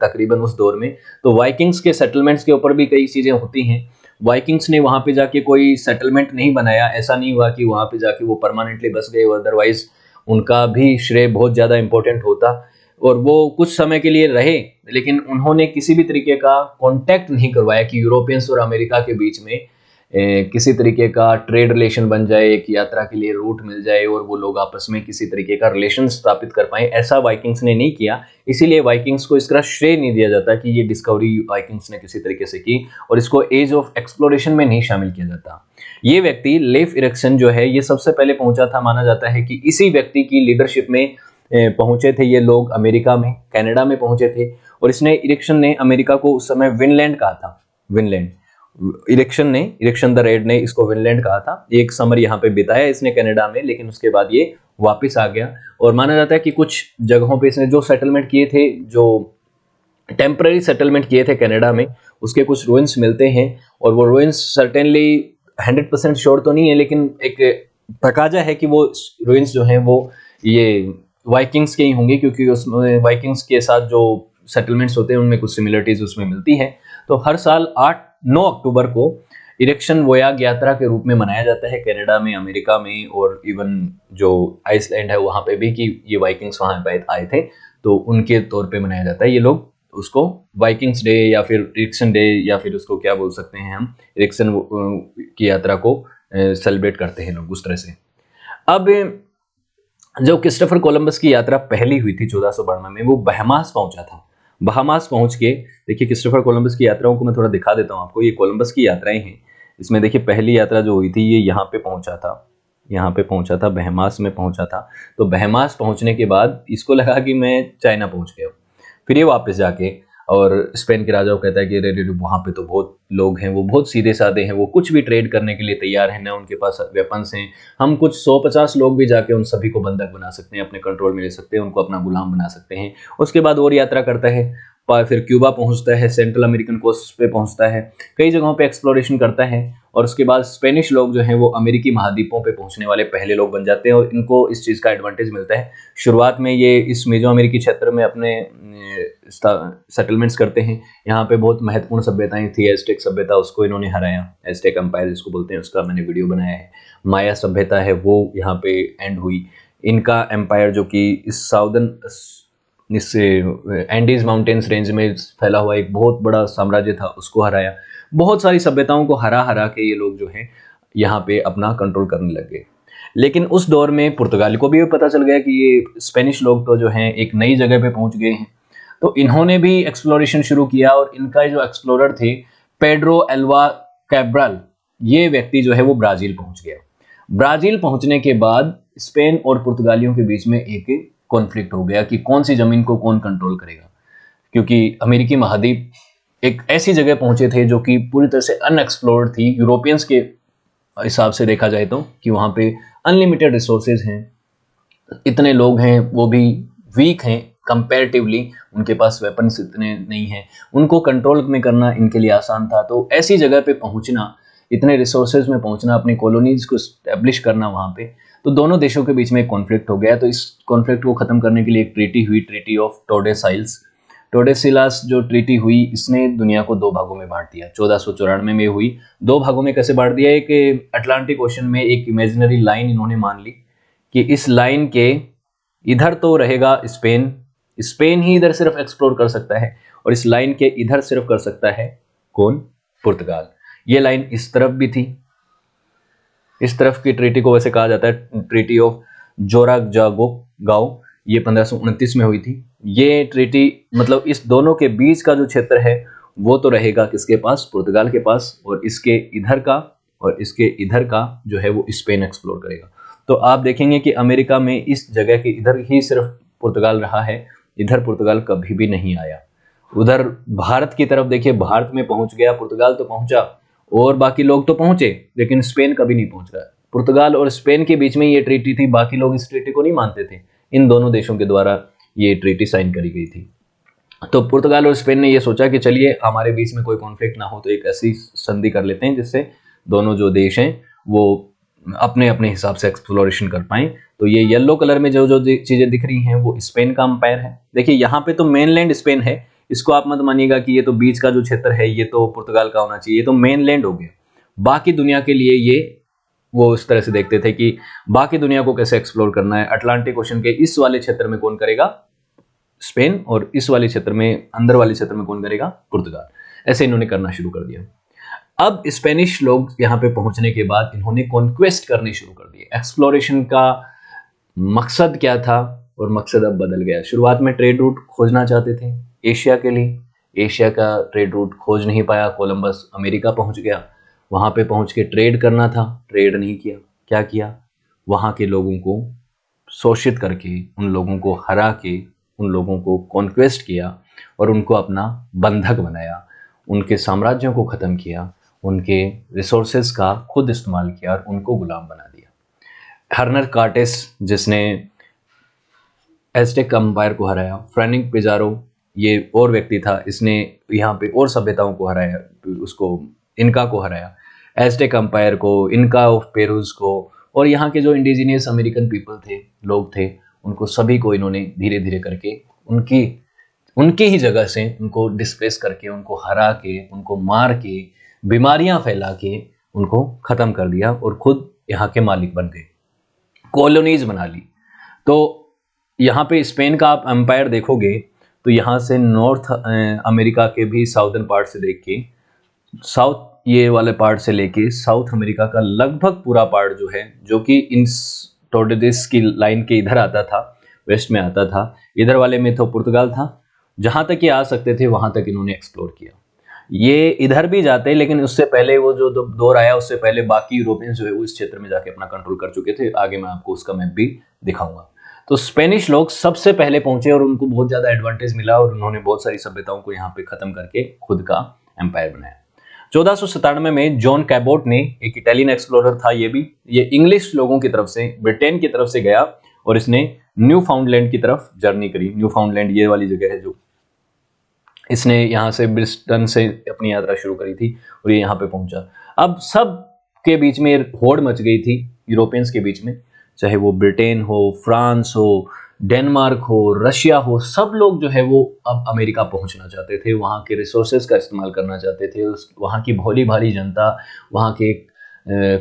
तकरीबन उस दौर में। तो वाइकिंग्स के सेटलमेंट्स के ऊपर भी कई चीज़ें होती हैं। वाइकिंग्स ने वहाँ पे जाके कोई सेटलमेंट नहीं बनाया, ऐसा नहीं हुआ कि वहाँ पे जाके वो परमानेंटली बस गए, अदरवाइज उनका भी श्रेय बहुत ज़्यादा इंपॉर्टेंट होता। और वो कुछ समय के लिए रहे, लेकिन उन्होंने किसी भी तरीके का कांटेक्ट नहीं करवाया कि यूरोपियंस और अमेरिका के बीच में किसी तरीके का ट्रेड रिलेशन बन जाए, एक यात्रा के लिए रूट मिल जाए और वो लोग आपस में किसी तरीके का रिलेशन स्थापित कर पाए। ऐसा वाइकिंग्स ने नहीं किया, इसीलिए वाइकिंग्स को इसका श्रेय नहीं दिया जाता कि ये डिस्कवरी वाइकिंग्स ने किसी तरीके से की, और इसको एज ऑफ एक्सप्लोरेशन में नहीं शामिल किया जाता। ये व्यक्ति लेफ इरिक्सन जो है, ये सबसे पहले पहुंचा था, माना जाता है कि इसी व्यक्ति की लीडरशिप में पहुंचे थे ये लोग अमेरिका में, कनाडा में पहुंचे थे। और इसने, इरिक्सन ने अमेरिका को उस समय विनलैंड कहा था, विनलैंड। इरिक्सन द रेड ने इसको विनलैंड कहा था। एक समर यहाँ पे बिताया इसने कनाडा में, लेकिन उसके बाद ये वापस आ गया। और माना जाता है कि कुछ जगहों पे इसने जो सेटलमेंट किए थे, जो टेम्पररी सेटलमेंट किए थे कनाडा में, उसके कुछ रूइंस मिलते हैं। और वो रूइंस सर्टेनली 100% श्योर तो नहीं है, लेकिन एक तकाजा है कि वो रूइंस जो हैं वो ये वाइकिंग्स के ही होंगे, क्योंकि उसमें वाइकिंग्स के साथ जो सेटलमेंट्स होते हैं उनमें कुछ सिमिलरिटीज उसमें मिलती है। तो हर साल 9 अक्टूबर को इरेक्शन वोयाग यात्रा के रूप में मनाया जाता है कनाडा में, अमेरिका में, और इवन जो आइसलैंड है वहाँ पे भी, कि ये वाइकिंग्स वहाँ पे आए थे तो उनके तौर पे मनाया जाता है। ये लोग उसको वाइकिंग्स डे या फिर इरेक्शन डे, या फिर उसको क्या बोल सकते हैं हम, इरेक्शन की यात्रा को सेलिब्रेट करते हैं लोग उस तरह से। अब जो क्रिस्टोफर कोलंबस की यात्रा पहली हुई थी 1492 में, वो बहमास पहुंचा था। बहामास पहुंच के, देखिए क्रिस्टोफर कोलंबस की यात्राओं को मैं थोड़ा दिखा देता हूं आपको। ये कोलंबस की यात्राएं हैं। इसमें देखिए पहली यात्रा जो हुई थी ये यहाँ पे पहुंचा था, यहाँ पे पहुंचा था, बहमास में पहुंचा था। तो बहमास पहुंचने के बाद इसको लगा कि मैं चाइना पहुंच गया। फिर ये वापस जाके और स्पेन के राजा को कहता है कि अरे वहाँ पे तो बहुत लोग हैं, वो बहुत सीधे साधे हैं, वो कुछ भी ट्रेड करने के लिए तैयार हैं, ना उनके पास वेपन्स हैं। हम कुछ 150 लोग भी जाके उन सभी को बंधक बना सकते हैं, अपने कंट्रोल में ले सकते हैं, उनको अपना गुलाम बना सकते हैं। उसके बाद और यात्रा करता है, फिर क्यूबा पहुंचता है, सेंट्रल अमेरिकन कोस्ट पे पहुंचता है, कई जगहों पे एक्सप्लोरेशन करता है। और उसके बाद स्पेनिश लोग जो हैं वो अमेरिकी महाद्वीपों पे पहुंचने वाले पहले लोग बन जाते हैं और इनको इस चीज़ का एडवांटेज मिलता है। शुरुआत में ये इस मेजो अमेरिकी क्षेत्र में अपने सेटलमेंट्स करते हैं। यहाँ पे बहुत महत्वपूर्ण सभ्यताएं थी। एज़टेक सभ्यता, उसको इन्होंने हराया, एज़टेक एम्पायर जिसको बोलते हैं, उसका मैंने वीडियो बनाया है। माया सभ्यता है वो यहाँ पे एंड हुई। इनका एम्पायर जो कि इस साउदर्न, इससे एंडीज माउंटेन्स रेंज में फैला हुआ एक बहुत बड़ा साम्राज्य था, उसको हराया। बहुत सारी सभ्यताओं को हरा हरा के ये लोग जो हैं यहाँ पे अपना कंट्रोल करने लग गए। लेकिन उस दौर में पुर्तगाली को भी पता चल गया कि ये स्पेनिश लोग तो जो हैं एक नई जगह पे पहुंच गए हैं। तो इन्होंने भी एक्सप्लोरेशन शुरू किया और इनका जो एक्सप्लोरर थे पेड्रो एल्वा कैब्रल, ये व्यक्ति जो है वो ब्राज़ील पहुंच गया। ब्राज़ील पहुंचने के बाद स्पेन और पुर्तगालियों के बीच में एक कॉन्फ्लिक्ट हो गया कि कौन सी ज़मीन को कौन कंट्रोल करेगा, क्योंकि अमेरिकी महाद्वीप एक ऐसी जगह पहुंचे थे जो कि पूरी तरह से अनएक्सप्लोर्ड थी यूरोपियंस के हिसाब से देखा जाए तो, कि वहाँ पे अनलिमिटेड रिसोर्सेज हैं, इतने लोग हैं, वो भी वीक हैं कंपैरेटिवली, उनके पास वेपन्स इतने नहीं हैं, उनको कंट्रोल में करना इनके लिए आसान था। तो ऐसी जगह पे पहुंचना, इतने रिसोर्सेज में पहुंचना, अपनी कॉलोनीज को स्टैब्लिश करना वहाँ पे, तो दोनों देशों के बीच में एक कॉन्फ्लिक्ट हो गया। तो इस कॉन्फ्लिक्ट को ख़त्म करने के लिए एक ट्रीटी हुई, ट्रीटी ऑफ टोर्डेसाइल्स। टोर्डेसिलास जो ट्रीटी हुई, इसने दुनिया को दो भागों में बांट दिया। 1494 में हुई। दो भागों में कैसे बांट दिया? एक अटलांटिक ओशन में एक इमेजिनरी लाइन इन्होंने मान ली कि इस लाइन के इधर तो रहेगा स्पेन, स्पेन ही इधर सिर्फ एक्सप्लोर कर सकता है, और इस लाइन के इधर सिर्फ कर सकता है कौन? पुर्तगाल। ये लाइन इस तरफ भी थी। इस तरफ की ट्रीटी को वैसे कहा जाता है ट्रीटी ऑफ जोराजागो, ये 1529 में हुई थी। ये ट्रीटी मतलब इस दोनों के बीच का जो क्षेत्र है वो तो रहेगा किसके पास? पुर्तगाल के पास, और इसके इधर का और इसके इधर का जो है वो स्पेन एक्सप्लोर करेगा। तो आप देखेंगे कि अमेरिका में इस जगह के इधर ही सिर्फ पुर्तगाल रहा है, इधर पुर्तगाल कभी भी नहीं आया। उधर भारत की तरफ देखिए, भारत में पहुंच गया, पुर्तगाल तो पहुंचा और बाकी लोग तो पहुंचे, लेकिन स्पेन कभी नहीं पहुंच रहा। पुर्तगाल और स्पेन के बीच में ये ट्रीटी थी, बाकी लोग इस ट्रीटी को नहीं मानते थे। इन दोनों देशों के द्वारा ये ट्रीटी साइन करी गई थी। तो पुर्तगाल और स्पेन ने ये सोचा कि चलिए हमारे बीच में कोई कॉन्फ्लिक्ट ना हो, तो एक ऐसी संधि कर लेते हैं जिससे दोनों जो देश हैं वो अपने अपने हिसाब से एक्सप्लोरेशन कर पाएं। तो ये येलो कलर में जो जो चीज़ें दिख रही हैं वो स्पेन का अंपायर है। देखिए यहाँ पे तो मेनलैंड स्पेन है, इसको आप मत मानिएगा कि ये तो बीच का जो क्षेत्र है ये तो पुर्तगाल का होना चाहिए, ये तो मेनलैंड हो गया। बाकी दुनिया के लिए ये वो इस तरह से देखते थे कि बाकी दुनिया को कैसे एक्सप्लोर करना है। अटलांटिक ओशन के इस वाले क्षेत्र में कौन करेगा? स्पेन, और इस वाले क्षेत्र में, अंदर वाले क्षेत्र में कौन करेगा? पुर्तगाल। ऐसे इन्होंने करना शुरू कर दिया। अब स्पेनिश लोग यहाँ पे पहुंचने के बाद इन्होंने कॉन्क्वेस्ट करने शुरू कर दिए। एक्सप्लोरेशन का मकसद क्या था? और मकसद अब बदल गया। शुरुआत में ट्रेड रूट खोजना चाहते थे एशिया के लिए, एशिया का ट्रेड रूट खोज नहीं पाया। कोलंबस अमेरिका पहुंच गया, वहाँ पे पहुंच के ट्रेड करना था, ट्रेड नहीं किया। क्या किया? वहाँ के लोगों को शोषित करके, उन लोगों को हरा के, उन लोगों को कॉन्क्वेस्ट किया और उनको अपना बंधक बनाया, उनके साम्राज्यों को ख़त्म किया, उनके रिसोर्सेज का खुद इस्तेमाल किया और उनको गुलाम बना दिया। हर्नर कार्टेस जिसने एज़टेक एम्पायर को हराया, फ्रेनिक पिजारो ये और व्यक्ति था, इसने यहाँ पे और सभ्यताओं को हराया, उसको इनका को हराया, एज़टेक एम्पायर को, इनका ऑफ पेरूज को, और यहाँ के जो इंडिजिनियस अमेरिकन पीपल थे, लोग थे, उनको सभी को इन्होंने धीरे धीरे करके उनकी ही जगह से उनको डिस्प्लेस करके, उनको हरा के, उनको मार के, बीमारियां फैला के उनको ख़त्म कर दिया और खुद यहाँ के मालिक बन गए, कॉलोनीज बना ली। तो यहाँ पे स्पेन का आप एम्पायर देखोगे तो यहाँ से नॉर्थ अमेरिका के भी साउदर्न पार्ट से देख के, साउथ ये वाले पार्ट से लेके साउथ अमेरिका का लगभग पूरा पार्ट जो है, जो कि इन टोर्डेस की लाइन के इधर आता था, वेस्ट में आता था। इधर वाले में तो पुर्तगाल था, जहां तक ये आ सकते थे वहां तक इन्होंने एक्सप्लोर किया। ये इधर भी जाते, लेकिन उससे पहले वो जो दौर आया उससे पहले बाकी यूरोपियंस जो है वो इस क्षेत्र में जाके अपना कंट्रोल कर चुके थे। आगे मैं आपको उसका मैप भी दिखाऊंगा। तो स्पेनिश लोग सबसे पहले पहुंचे और उनको बहुत ज्यादा एडवांटेज मिला और उन्होंने बहुत सारी सभ्यताओं को यहाँ पे खत्म करके खुद का एम्पायर बनाया। 1497 में जॉन कैबोट ने, एक इटालियन एक्सप्लोरर था ये इंग्लिश लोगों की तरफ से, ब्रिटेन की तरफ से गया और इसने न्यू फाउंडलैंड की तरफ जर्नी करी। न्यू फाउंडलैंड ये वाली जगह है जो इसने यहाँ से ब्रिस्टन से अपनी यात्रा शुरू करी थी और ये यहाँ पे पहुंचा। अब सब के बीच में होड़ मच गई थी यूरोपियंस के बीच में, चाहे वो ब्रिटेन हो, फ्रांस हो, डेनमार्क हो, रशिया हो, सब लोग जो है वो अब अमेरिका पहुंचना चाहते थे, वहाँ के रिसोर्सेज का इस्तेमाल करना चाहते थे। वहाँ की भोली भाली जनता, वहाँ के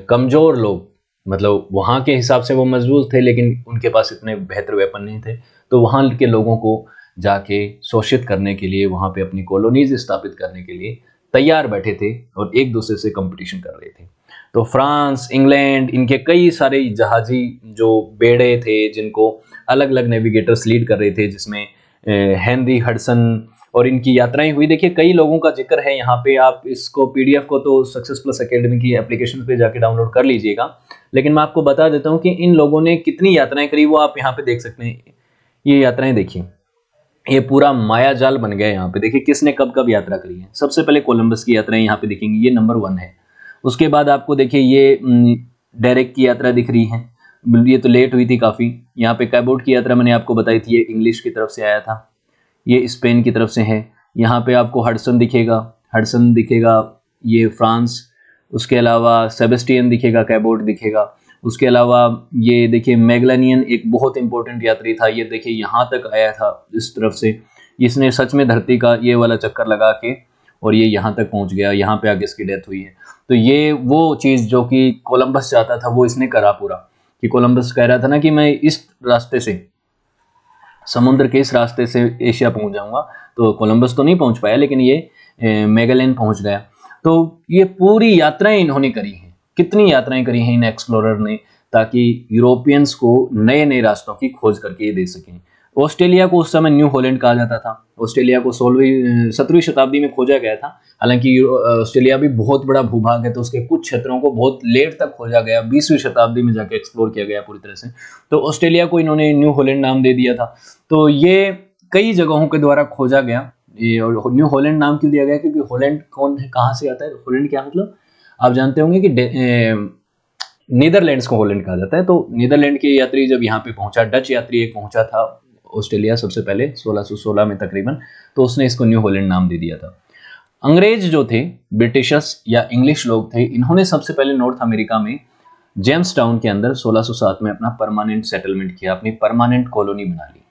कमज़ोर लोग, मतलब वहाँ के हिसाब से वो मजबूत थे लेकिन उनके पास इतने बेहतर वेपन नहीं थे, तो वहाँ के लोगों को जाके शोषित करने के लिए, वहाँ पे अपनी कॉलोनीज स्थापित करने के लिए तैयार बैठे थे और एक दूसरे से कंपटीशन कर रहे थे। तो फ्रांस, इंग्लैंड, इनके कई सारे जहाजी जो बेड़े थे जिनको अलग अलग नेविगेटर्स लीड कर रहे थे, जिसमें हेनरी हडसन, और इनकी यात्राएं हुई। देखिए कई लोगों का जिक्र है यहाँ पे, आप इसको पीडीएफ को तो सक्सेस प्लस एकेडमी की एप्लीकेशन पे जाके डाउनलोड कर लीजिएगा, लेकिन मैं आपको बता देता हूँ कि इन लोगों ने कितनी यात्राएं करी वो आप यहाँ पे देख सकते हैं। ये यात्राएं देखिए, ये पूरा माया जाल बन गया। यहाँ पे देखिए किसने कब कब यात्रा करी है। सबसे पहले कोलंबस की यात्राएं यहाँ पे दिखेंगी, ये नंबर 1 है। उसके बाद आपको देखिए ये डायरेक्ट की यात्रा दिख रही है, ये तो लेट हुई थी काफ़ी। यहाँ पे कैबोट की यात्रा मैंने आपको बताई थी, ये इंग्लिश की तरफ से आया था, ये स्पेन की तरफ से है। यहाँ पे आपको हडसन दिखेगा, ये फ्रांस। उसके अलावा सेबेस्टियन दिखेगा, कैबोट दिखेगा। उसके अलावा ये देखिए मैगलानियन एक बहुत इंपॉर्टेंट यात्री था, ये देखिए यहाँ तक आया था इस तरफ से, इसने सच में धरती का ये वाला चक्कर लगा के और ये यहाँ तक पहुँच गया, यहाँ पे आगे इसकी डेथ हुई है। तो ये वो चीज़ जो कि कोलंबस चाहता था वो इसने करा पूरा, कि कोलंबस कह रहा था ना कि मैं इस रास्ते से, समुद्र के इस रास्ते से एशिया पहुंच जाऊंगा, तो कोलंबस तो नहीं पहुंच पाया लेकिन ये मैगेलन पहुंच गया। तो ये पूरी यात्राएं इन्होंने करी हैं, कितनी यात्राएं करी हैं इन एक्सप्लोरर ने, ताकि यूरोपियंस को नए नए रास्तों की खोज करके ये दे सकें। ऑस्ट्रेलिया को उस समय न्यू हॉलैंड कहा जाता था। ऑस्ट्रेलिया को 17वीं शताब्दी में खोजा गया था। हालांकि ऑस्ट्रेलिया भी बहुत बड़ा भूभाग है, तो उसके कुछ क्षेत्रों को बहुत लेट तक खोजा गया, 20वीं शताब्दी में जाके एक्सप्लोर किया गया पूरी तरह से। तो ऑस्ट्रेलिया को इन्होंने न्यू हॉलैंड नाम दे दिया था। तो ये कई जगहों के द्वारा खोजा गया। ये न्यू हॉलैंड नाम क्यों दिया गया? क्योंकि हॉलैंड कौन है, कहाँ से आता है? हॉलैंड क्या मतलब आप जानते होंगे कि नीदरलैंड्स को हॉलैंड कहा जाता है। तो नीदरलैंड के यात्री जब यहाँ पे पहुंचा, डच यात्री एक पहुंचा था ऑस्ट्रेलिया सबसे पहले 1616 में तकरीबन, तो उसने इसको न्यू हॉलैंड नाम दे दिया था। अंग्रेज जो थे, ब्रिटिशर्स या इंग्लिश लोग थे, इन्होंने सबसे पहले नॉर्थ अमेरिका में जेम्स टाउन के अंदर 1607 में अपना परमानेंट सेटलमेंट किया, अपनी परमानेंट कॉलोनी बना ली।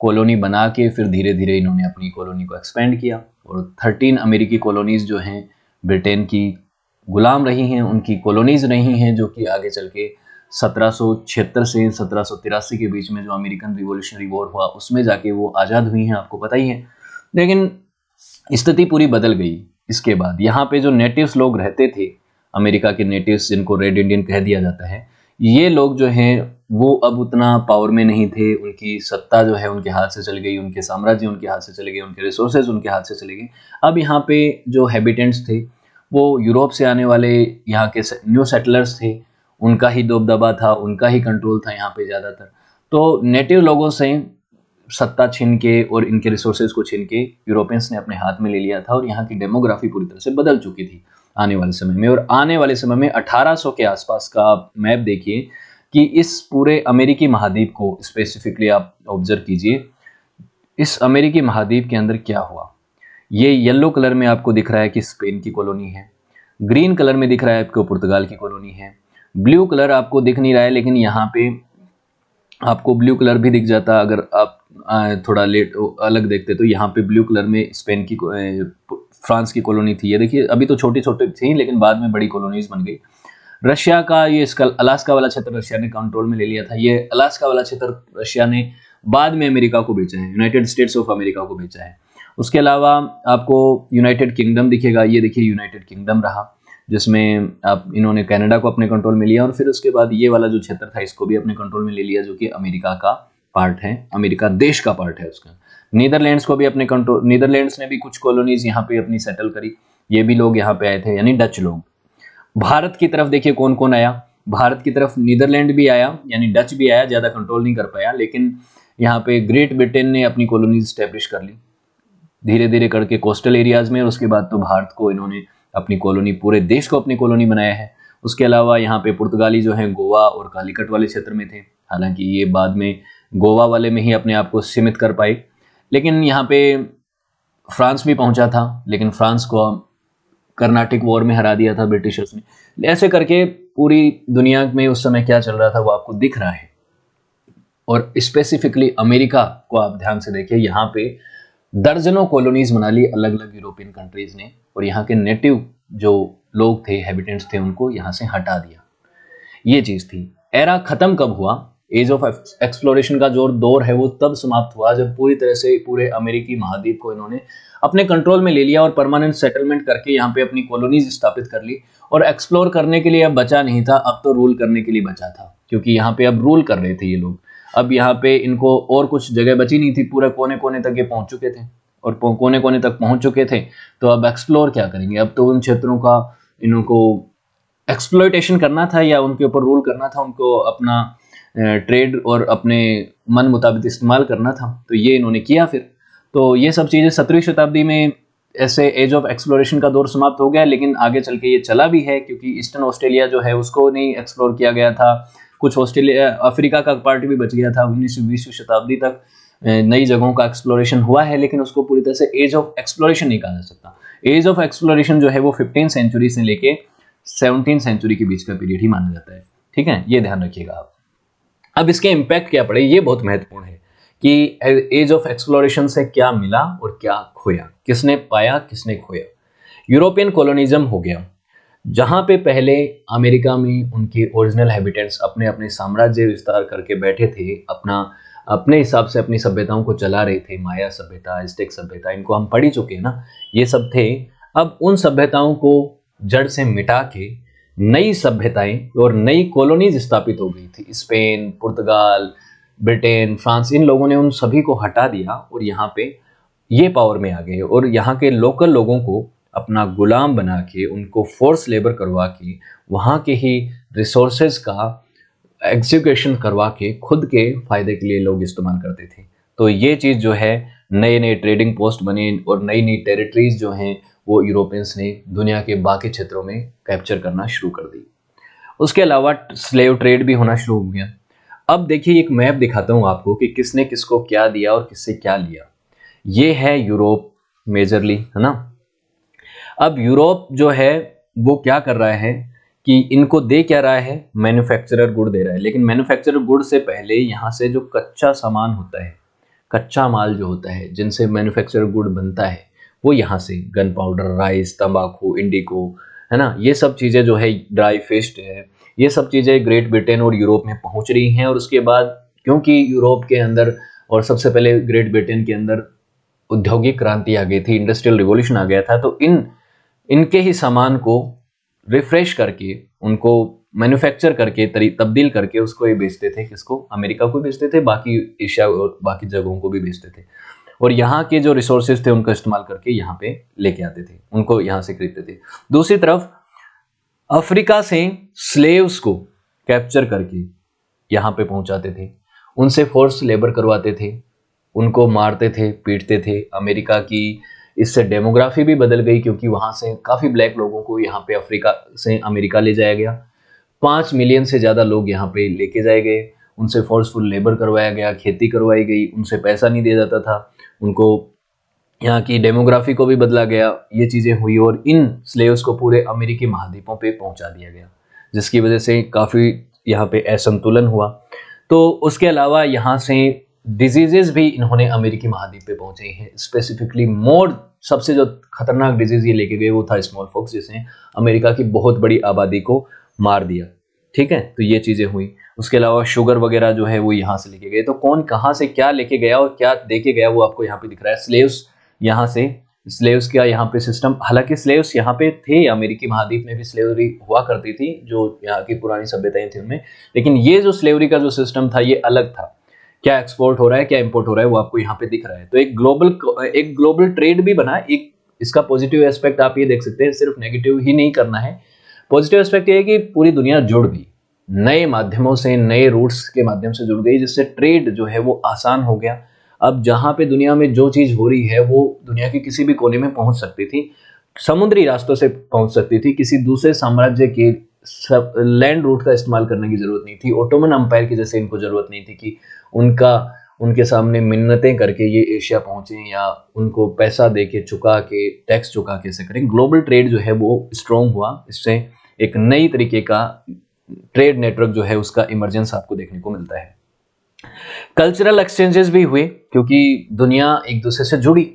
कॉलोनी बना के फिर धीरे धीरे इन्होंने अपनी कॉलोनी को एक्सपेंड किया और 13 अमेरिकी कॉलोनीज जो हैं ब्रिटेन की गुलाम रही हैं, उनकी कॉलोनीज रही हैं, जो कि आगे चल के 1776 से 1783 के बीच में जो अमेरिकन रिवॉल्यूशनरी वॉर हुआ उसमें जाके वो आज़ाद हुई हैं, आपको पता ही है। लेकिन स्थिति पूरी बदल गई इसके बाद। यहाँ पे जो नेटिव्स लोग रहते थे, अमेरिका के नेटिव्स जिनको रेड इंडियन कह दिया जाता है, ये लोग जो हैं वो अब उतना पावर में नहीं थे, उनकी सत्ता जो है उनके हाथ से चली गई, उनके साम्राज्य उनके हाथ से चले गए, उनके रिसोर्सेज उनके हाथ से चले गए। अब यहाँ पे जो हैबिटेंट्स थे वो यूरोप से आने वाले यहाँ के न्यू सेटलर्स थे, उनका ही दबदबा था, उनका ही कंट्रोल था यहाँ पे ज़्यादातर। तो नेटिव लोगों से सत्ता छीन के और इनके रिसोर्सेज को छीन के यूरोपियंस ने अपने हाथ में ले लिया था और यहाँ की डेमोग्राफी पूरी तरह से बदल चुकी थी आने वाले समय में। और आने वाले समय में 1800 के आसपास का आप मैप देखिए कि इस पूरे अमेरिकी महाद्वीप को स्पेसिफिकली आप ऑब्जर्व कीजिए, इस अमेरिकी महाद्वीप के अंदर क्या हुआ। ये येलो कलर में आपको दिख रहा है कि स्पेन की कॉलोनी है, ग्रीन कलर में दिख रहा है आपको पुर्तगाल की कॉलोनी है, ब्लू कलर आपको दिख नहीं रहा है, लेकिन यहाँ पे आपको ब्लू कलर भी दिख जाता अगर आप थोड़ा लेट अलग देखते तो। यहाँ पे ब्लू कलर में स्पेन की फ्रांस की कॉलोनी थी। ये देखिए अभी तो छोटी छोटी थी लेकिन बाद में बड़ी कॉलोनीज बन गई। रशिया का ये इसका अलास्का वाला क्षेत्र रशिया ने कंट्रोल में ले लिया था। ये अलास्का वाला क्षेत्र रशिया ने बाद में अमेरिका को बेचा है, यूनाइटेड स्टेट्स ऑफ अमेरिका को बेचा है। उसके अलावा आपको यूनाइटेड किंगडम दिखेगा, ये देखिए यूनाइटेड किंगडम रहा, जिसमें आप इन्होंने कनाडा को अपने कंट्रोल में लिया और फिर उसके बाद ये वाला जो क्षेत्र था इसको भी अपने कंट्रोल में ले लिया, जो कि अमेरिका का पार्ट है, अमेरिका देश का पार्ट है उसका। नीदरलैंड्स को भी अपने कंट्रोल, नीदरलैंड्स ने भी कुछ कॉलोनीज यहाँ पे अपनी सेटल करी, ये भी लोग यहाँ पे आए थे, यानी डच लोग। भारत की तरफ देखिए कौन कौन आया, भारत की तरफ नीदरलैंड भी आया, यानी डच भी आया, ज्यादा कंट्रोल नहीं कर पाया, लेकिन यहाँ पे ग्रेट ब्रिटेन ने अपनी कॉलोनीज स्टैब्लिश कर ली धीरे धीरे करके कोस्टल एरियाज में, और उसके बाद तो भारत को इन्होंने अपनी कॉलोनी, पूरे देश को अपनी कॉलोनी बनाया है। उसके अलावा यहाँ पे पुर्तगाली जो है गोवा और कालीकट वाले क्षेत्र में थे, हालांकि ये बाद में गोवा वाले में ही अपने आप को सीमित कर पाए। लेकिन यहाँ पे फ्रांस भी पहुंचा था, लेकिन फ्रांस को कर्नाटिक वॉर में हरा दिया था ब्रिटिशर्स ने। ऐसे करके पूरी दुनिया में उस समय क्या चल रहा था वो आपको दिख रहा है। और स्पेसिफिकली अमेरिका को आप ध्यान से देखिए, यहाँ पे दर्जनों कॉलोनीज बना ली अलग अलग यूरोपियन कंट्रीज ने, और यहाँ के नेटिव जो लोग थे, हैबिटेंट्स थे, उनको यहाँ से हटा दिया। ये चीज थी। एरा खत्म कब हुआ, एज ऑफ एक्सप्लोरेशन का जो दौर है वो तब समाप्त हुआ जब पूरी तरह से पूरे अमेरिकी महाद्वीप को इन्होंने अपने कंट्रोल में ले लिया और परमानेंट सेटलमेंट करके यहाँ पे अपनी कॉलोनीज स्थापित कर ली। और एक्सप्लोर करने के लिए अब बचा नहीं था, अब तो रूल करने के लिए बचा था, क्योंकि यहाँ पे अब रूल कर रहे थे ये लोग। अब यहाँ पे इनको और कुछ जगह बची नहीं थी, पूरे कोने कोने तक ये पहुंच चुके थे, और कोने कोने तक पहुंच चुके थे, तो अब एक्सप्लोर क्या करेंगे। अब तो उन क्षेत्रों का इनको एक्सप्लॉयटेशन करना था या उनके ऊपर रूल करना था, उनको अपना ट्रेड और अपने मन मुताबिक इस्तेमाल करना था, तो ये इन्होंने किया। फिर तो ये सब चीज़ें 17वीं शताब्दी में ऐसे एज ऑफ एक्सप्लोरेशन का दौर समाप्त हो गया, लेकिन आगे चल के ये चला भी है, क्योंकि ईस्टर्न ऑस्ट्रेलिया जो है उसको नहीं एक्सप्लोर किया गया था, कुछ ऑस्ट्रेलिया अफ्रीका का पार्ट भी बच गया था। 19वीं शताब्दी तक नई जगहों का एक्सप्लोरेशन हुआ है, लेकिन उसको पूरी तरह से एज ऑफ एक्सप्लोरेशन नहीं कहा जा सकता। एज ऑफ एक्सप्लोरेशन जो है वो 15th सेंचुरी से लेके 17th सेंचुरी के बीच का पीरियड ही माना जाता है। ठीक है, ये ध्यान रखिएगा आप। अब इसके इम्पैक्ट क्या पड़े, ये बहुत महत्वपूर्ण है कि एज ऑफ एक्सप्लोरेशन से क्या मिला और क्या खोया, किसने पाया किसने खोया। यूरोपियन कॉलोनिज्म हो गया, जहां पे पहले अमेरिका में उनके ओरिजिनल हैबिटेंट्स अपने अपने साम्राज्य विस्तार करके बैठे थे, अपने हिसाब से अपनी सभ्यताओं को चला रहे थे। माया सभ्यता, एज़्टेक सभ्यता, इनको हम पढ़ ही चुके हैं ना, ये सब थे। अब उन सभ्यताओं को जड़ से मिटा के नई सभ्यताएं और नई कॉलोनीज स्थापित हो गई थी। स्पेन, पुर्तगाल, ब्रिटेन, फ्रांस, इन लोगों ने उन सभी को हटा दिया और यहाँ पे ये पावर में आ गए, और यहाँ के लोकल लोगों को अपना गुलाम बना के, उनको फोर्स लेबर करवा के, वहाँ के ही रिसोर्सेज का एग्जीक्यूशन करवा के खुद के फायदे के लिए लोग इस्तेमाल करते थे। तो ये चीज़ जो है, नए नए ट्रेडिंग पोस्ट बने और नई नई टेरिटरीज जो हैं वो यूरोपियंस ने दुनिया के बाकी क्षेत्रों में कैप्चर करना शुरू कर दी। उसके अलावा स्लेव ट्रेड भी होना शुरू हो गया। अब देखिए एक मैप दिखाता हूँ आपको कि किसने किसको क्या दिया और किससे क्या लिया। ये है यूरोप मेजरली, है ना। अब यूरोप जो है वो क्या कर रहा है कि इनको दे क्या रहा है, मैन्युफैक्चरर गुड दे रहा है, लेकिन मैन्युफैक्चरर गुड से पहले यहाँ से जो कच्चा सामान होता है, कच्चा माल जो होता है जिनसे मैन्युफैक्चरर गुड बनता है, वो यहाँ से गन पाउडर, राइस, तंबाकू, इंडिको, है ना, ये सब चीज़ें जो है, ड्राई फिश है, ये सब चीज़ें ग्रेट ब्रिटेन और यूरोप में पहुँच रही हैं। और उसके बाद क्योंकि यूरोप के अंदर और सबसे पहले ग्रेट ब्रिटेन के अंदर औद्योगिक क्रांति आ गई थी, इंडस्ट्रियल रिवॉल्यूशन आ गया था, तो इनके ही सामान को रिफ्रेश करके, उनको मैन्युफैक्चर करके, तब्दील करके उसको ये बेचते थे। किसको? अमेरिका को बेचते थे, बाकी एशिया और बाकी जगहों को भी बेचते थे। और यहाँ के जो रिसोर्सेज थे उनका इस्तेमाल करके यहाँ पे लेके आते थे, उनको यहाँ से खरीदते थे। दूसरी तरफ अफ्रीका से स्लेव्स को कैप्चर करके यहाँ पे पहुंचाते थे, उनसे फोर्स लेबर करवाते थे, उनको मारते थे, पीटते थे। अमेरिका की इससे डेमोग्राफी भी बदल गई, क्योंकि वहाँ से काफ़ी ब्लैक लोगों को यहाँ पे अफ्रीका से अमेरिका ले जाया गया। 5 मिलियन से ज़्यादा लोग यहाँ पे लेके जाए गए, उनसे फोर्सफुल लेबर करवाया गया, खेती करवाई गई, उनसे पैसा नहीं दिया जाता था, उनको यहाँ की डेमोग्राफी को भी बदला गया। ये चीज़ें हुई और इन स्लेव्स को पूरे अमेरिकी महाद्वीपों पे पहुँचा दिया गया, जिसकी वजह से काफ़ी यहाँ पे असंतुलन हुआ। तो उसके अलावा यहाँ से डिजीजेज भी इन्होंने अमेरिकी महाद्वीप पे पहुँचे हैं। स्पेसिफिकली मोर सबसे जो खतरनाक डिजीज ये लेके गए वो था स्मॉल पॉक्स, जिसने अमेरिका की बहुत बड़ी आबादी को मार दिया। ठीक है, तो ये चीज़ें हुई। उसके अलावा शुगर वगैरह जो है वो यहाँ से लेके गए। तो कौन कहाँ से क्या लेके गया और क्या दे के गया वो आपको यहाँ पे दिख रहा है। स्लेव्स यहाँ से स्लेव्स का यहाँ पे सिस्टम, हालांकि स्लेव्स यहाँ पे थे, अमेरिकी महाद्वीप में भी स्लेवरी हुआ करती थी जो यहाँ की पुरानी सभ्यताएं थी उनमें, लेकिन ये जो स्लेवरी का जो सिस्टम था ये अलग था। क्या एक्सपोर्ट हो रहा है क्या इंपोर्ट हो रहा है वो आपको यहाँ पे दिख रहा है। तो एक ग्लोबल ट्रेड भी बना। एक इसका पॉजिटिव एस्पेक्ट आप ये देख सकते हैं, सिर्फ नेगेटिव ही नहीं करना है। पॉजिटिव एस्पेक्ट ये है कि पूरी दुनिया जुड़ गई, नए माध्यमों से, नए रूट्स के माध्यम से जुड़ गई, जिससे ट्रेड जो है वो आसान हो गया। अब जहां पे दुनिया में जो चीज हो रही है वो दुनिया के किसी भी कोने में पहुंच सकती थी, समुद्री रास्तों से पहुंच सकती थी, किसी दूसरे साम्राज्य के लैंड रूट का इस्तेमाल करने की जरूरत नहीं थी। ओटोमन अंपायर की जैसे इनको जरूरत नहीं थी कि उनके सामने मिन्नतें करके ये एशिया पहुंचे या उनको पैसा दे के चुका के, टैक्स चुका के से करें। ग्लोबल ट्रेड जो है वो स्ट्रॉन्ग हुआ, इससे एक नई तरीके का ट्रेड नेटवर्क जो है उसका इमरजेंस आपको देखने को मिलता है। कल्चरल एक्सचेंजेस भी हुए क्योंकि दुनिया एक दूसरे से जुड़ी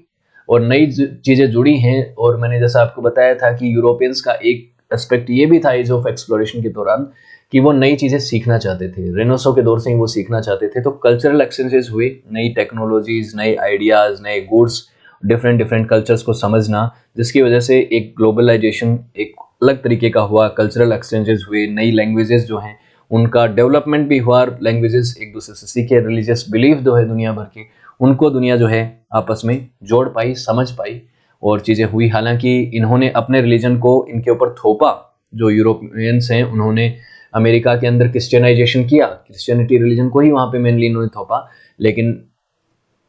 और नई चीजें जुड़ी हैं। और मैंने जैसा आपको बताया था कि यूरोपियंस का एक एस्पेक्ट ये भी था एज ऑफ एक्सप्लोरेशन के दौरान कि वो नई चीजें सीखना चाहते थे, रेनेसां के दौर से ही वो सीखना चाहते थे। तो कल्चरल एक्सचेंजेस हुए, नई टेक्नोलॉजीज, नए आइडियाज, नए गुड्स, डिफरेंट कल्चर्स को समझना, जिसकी वजह से एक ग्लोबलाइजेशन एक अलग तरीके का हुआ। कल्चरल एक्सचेंजेस हुए, नई लैंग्वेजेस जो हैं उनका डेवलपमेंट भी हुआ, लैंग्वेजेस एक दूसरे से सीखे, रिलीजियस बिलीफ जो है दुनिया भर के उनको दुनिया जो है आपस में जोड़ पाई, समझ पाई और चीज़ें हुई। हालांकि इन्होंने अपने रिलीजन को इनके ऊपर थोपा, जो यूरोपियंस हैं उन्होंने अमेरिका के अंदर क्रिश्चियनाइजेशन किया, क्रिश्चियनिटी रिलीजन को ही वहाँ पे मेनली इन्होंने थोपा, लेकिन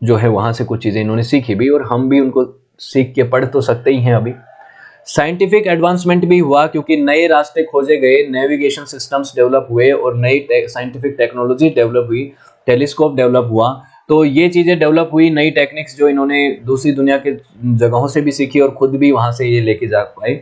जो है वहाँ से कुछ चीज़ें इन्होंने सीखी भी और हम भी उनको सीख के पढ़ तो सकते ही हैं। अभी साइंटिफिक एडवांसमेंट भी हुआ क्योंकि नए रास्ते खोजे गए, नेविगेशन सिस्टम्स डेवलप हुए और नई साइंटिफिक टेक्नोलॉजी डेवलप हुई, टेलीस्कोप डेवलप हुआ। तो ये चीज़ें डेवलप हुई, नई टेक्निक्स जो इन्होंने दूसरी दुनिया के जगहों से भी सीखी और खुद भी वहाँ से ये लेके जा पाए।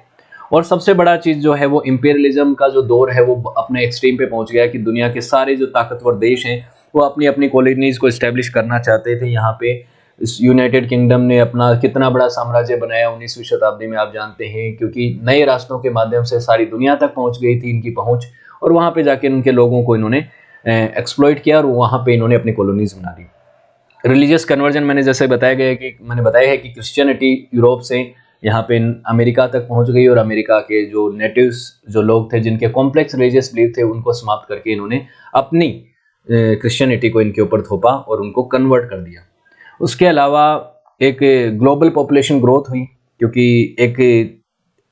और सबसे बड़ा चीज़ जो है वो इंपीरियलिज्म का जो दौर है वो अपने एक्सट्रीम पे पहुँच गया कि दुनिया के सारे जो ताकतवर देश हैं वो अपनी अपनी कॉलोनीज को इस्टेब्लिश करना चाहते थे। यहाँ पे इस यूनाइटेड किंगडम ने अपना कितना बड़ा साम्राज्य बनाया 19वीं शताब्दी में, आप जानते हैं, क्योंकि नए रास्तों के माध्यम से सारी दुनिया तक पहुंच गई थी इनकी पहुंच, और वहां पे जाके उनके लोगों को इन्होंने एक्सप्लॉइट किया और वहां पे इन्होंने अपनी कॉलोनीज बना दी। रिलीजियस कन्वर्जन मैंने जैसे बताया है कि क्रिश्चियनिटी यूरोप से यहाँ पे अमेरिका तक पहुंच गई और अमेरिका के जो नेटिव्स जो लोग थे जिनके कॉम्प्लेक्स रिलीजियस बिलीफ थे उनको समाप्त करके इन्होंने अपनी क्रिश्चियनिटी को इनके ऊपर थोपा और उनको कन्वर्ट कर दिया। उसके अलावा एक ग्लोबल पॉपुलेशन ग्रोथ हुई क्योंकि एक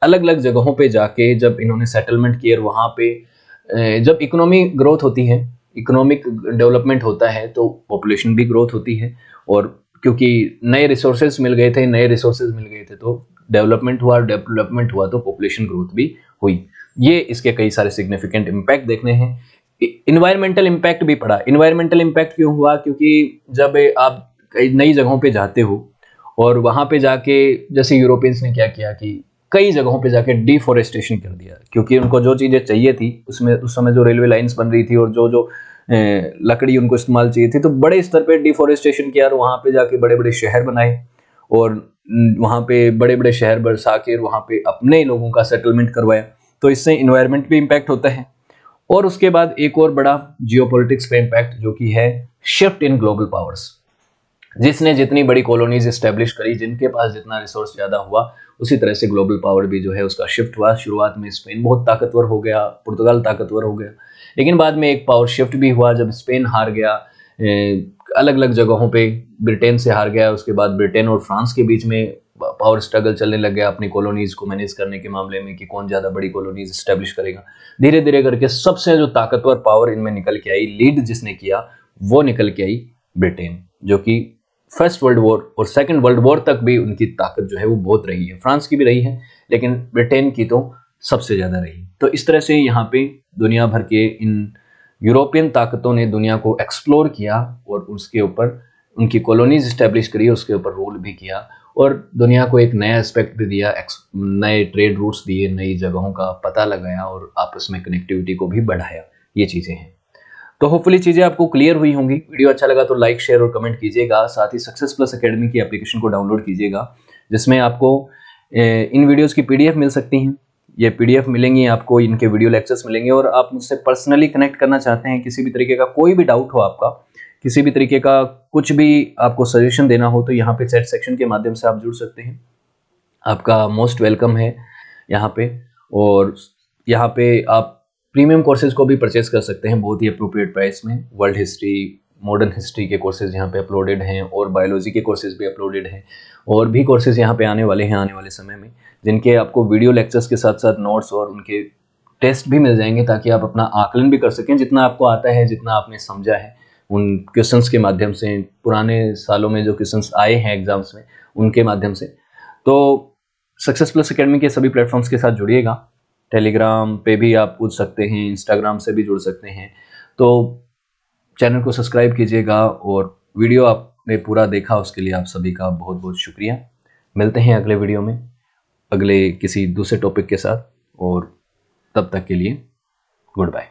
अलग अलग जगहों पे जाके जब इन्होंने सेटलमेंट किए और वहाँ पे जब इकोनॉमी ग्रोथ होती है, इकोनॉमिक डेवलपमेंट होता है तो पॉपुलेशन भी ग्रोथ होती है। और क्योंकि नए रिसोर्सेज मिल गए थे तो डेवलपमेंट हुआ तो पॉपुलेशन ग्रोथ भी हुई। ये इसके कई सारे सिग्निफिकेंट इम्पैक्ट देखने हैं। इन्वायरमेंटल इम्पैक्ट भी पड़ा। इन्वायरमेंटल इम्पैक्ट क्यों हुआ? क्योंकि जब आप कई नई जगहों पे जाते हो और वहाँ पे जाके जैसे यूरोपियंस ने क्या किया कि कई जगहों पे जाके डिफोरेस्टेशन कर दिया, क्योंकि उनको जो चीज़ें चाहिए थी उसमें उस समय जो रेलवे लाइंस बन रही थी और जो लकड़ी उनको इस्तेमाल चाहिए थी, तो बड़े स्तर पे डिफोरेस्टेशन किया और वहाँ पे जाके बड़े बड़े शहर बनाए और वहाँ पे बड़े बड़े शहर बसा के वहाँ पे अपने लोगों का सेटलमेंट करवाया। तो इससे इन्वायरमेंट पे इम्पैक्ट होता है। और उसके बाद एक और बड़ा जियोपॉलिटिक्स पे इम्पैक्ट जो कि है शिफ्ट इन ग्लोबल पावर्स। जिसने जितनी बड़ी कॉलोनीज एस्टेब्लिश करी, जिनके पास जितना रिसोर्स ज़्यादा हुआ, उसी तरह से ग्लोबल पावर भी जो है उसका शिफ्ट हुआ। शुरुआत में स्पेन बहुत ताकतवर हो गया, पुर्तगाल ताकतवर हो गया, लेकिन बाद में एक पावर शिफ्ट भी हुआ जब स्पेन हार गया अलग अलग जगहों पे, ब्रिटेन से हार गया। उसके बाद ब्रिटेन और फ्रांस के बीच में पावर स्ट्रगल चलने लग गया अपनी कॉलोनीज को मैनेज करने के मामले में कि कौन ज़्यादा बड़ी कॉलोनीज एस्टेब्लिश करेगा। धीरे धीरे करके सबसे जो ताकतवर पावर इनमें निकल के आई, लीड जिसने किया, वो निकल के आई ब्रिटेन, जो कि फर्स्ट वर्ल्ड वॉर और सेकंड वर्ल्ड वॉर तक भी उनकी ताकत जो है वो बहुत रही है। फ्रांस की भी रही है लेकिन ब्रिटेन की तो सबसे ज़्यादा रही। तो इस तरह से यहाँ पे दुनिया भर के इन यूरोपियन ताकतों ने दुनिया को एक्सप्लोर किया और उसके ऊपर उनकी कॉलोनीज इस्टेब्लिश करी, उसके ऊपर रूल भी किया और दुनिया को एक नया एस्पेक्ट भी दिया, नए ट्रेड रूट्स दिए, नई जगहों का पता लगाया और आपस में कनेक्टिविटी को भी बढ़ाया। ये चीज़ें हैं। तो होपफुली चीज़ें आपको क्लियर हुई होंगी। वीडियो अच्छा लगा तो लाइक, शेयर और कमेंट कीजिएगा। साथ ही सक्सेस प्लस एकेडमी की एप्लीकेशन को डाउनलोड कीजिएगा, जिसमें आपको इन वीडियोस की पीडीएफ मिल सकती हैं। ये पीडीएफ मिलेंगी आपको, इनके वीडियो लेक्चर्स मिलेंगे और आप मुझसे पर्सनली कनेक्ट करना चाहते हैं, किसी भी तरीके का कोई भी डाउट हो आपका, किसी भी तरीके का कुछ भी आपको सजेशन देना हो, तो यहाँ पे चैट सेक्शन के माध्यम से आप जुड़ सकते हैं। आपका मोस्ट वेलकम है यहाँ पे। और यहाँ पे आप प्रीमियम कोर्सेज को भी परचेस कर सकते हैं बहुत ही अप्रोप्रिएट प्राइस में। वर्ल्ड हिस्ट्री, मॉडर्न हिस्ट्री के कोर्सेज यहाँ पे अपलोडेड हैं और बायोलॉजी के कोर्सेज भी अपलोडेड हैं। और भी कोर्सेज यहाँ पे आने वाले हैं आने वाले समय में, जिनके आपको वीडियो लेक्चर्स के साथ साथ नोट्स और उनके टेस्ट भी मिल जाएंगे, ताकि आप अपना आकलन भी कर सकें जितना आपको आता है, जितना आपने समझा है उन क्वेश्चंस के माध्यम से, पुराने सालों में जो क्वेश्चंस आए हैं एग्जाम्स में उनके माध्यम से। तो सक्सेस प्लस एकेडमी के सभी प्लेटफॉर्म्स के साथ जुड़िएगा। टेलीग्राम पे भी आप पूछ सकते हैं, इंस्टाग्राम से भी जुड़ सकते हैं। तो चैनल को सब्सक्राइब कीजिएगा, और वीडियो आपने पूरा देखा उसके लिए आप सभी का बहुत बहुत शुक्रिया। मिलते हैं अगले वीडियो में अगले किसी दूसरे टॉपिक के साथ, और तब तक के लिए गुड बाय।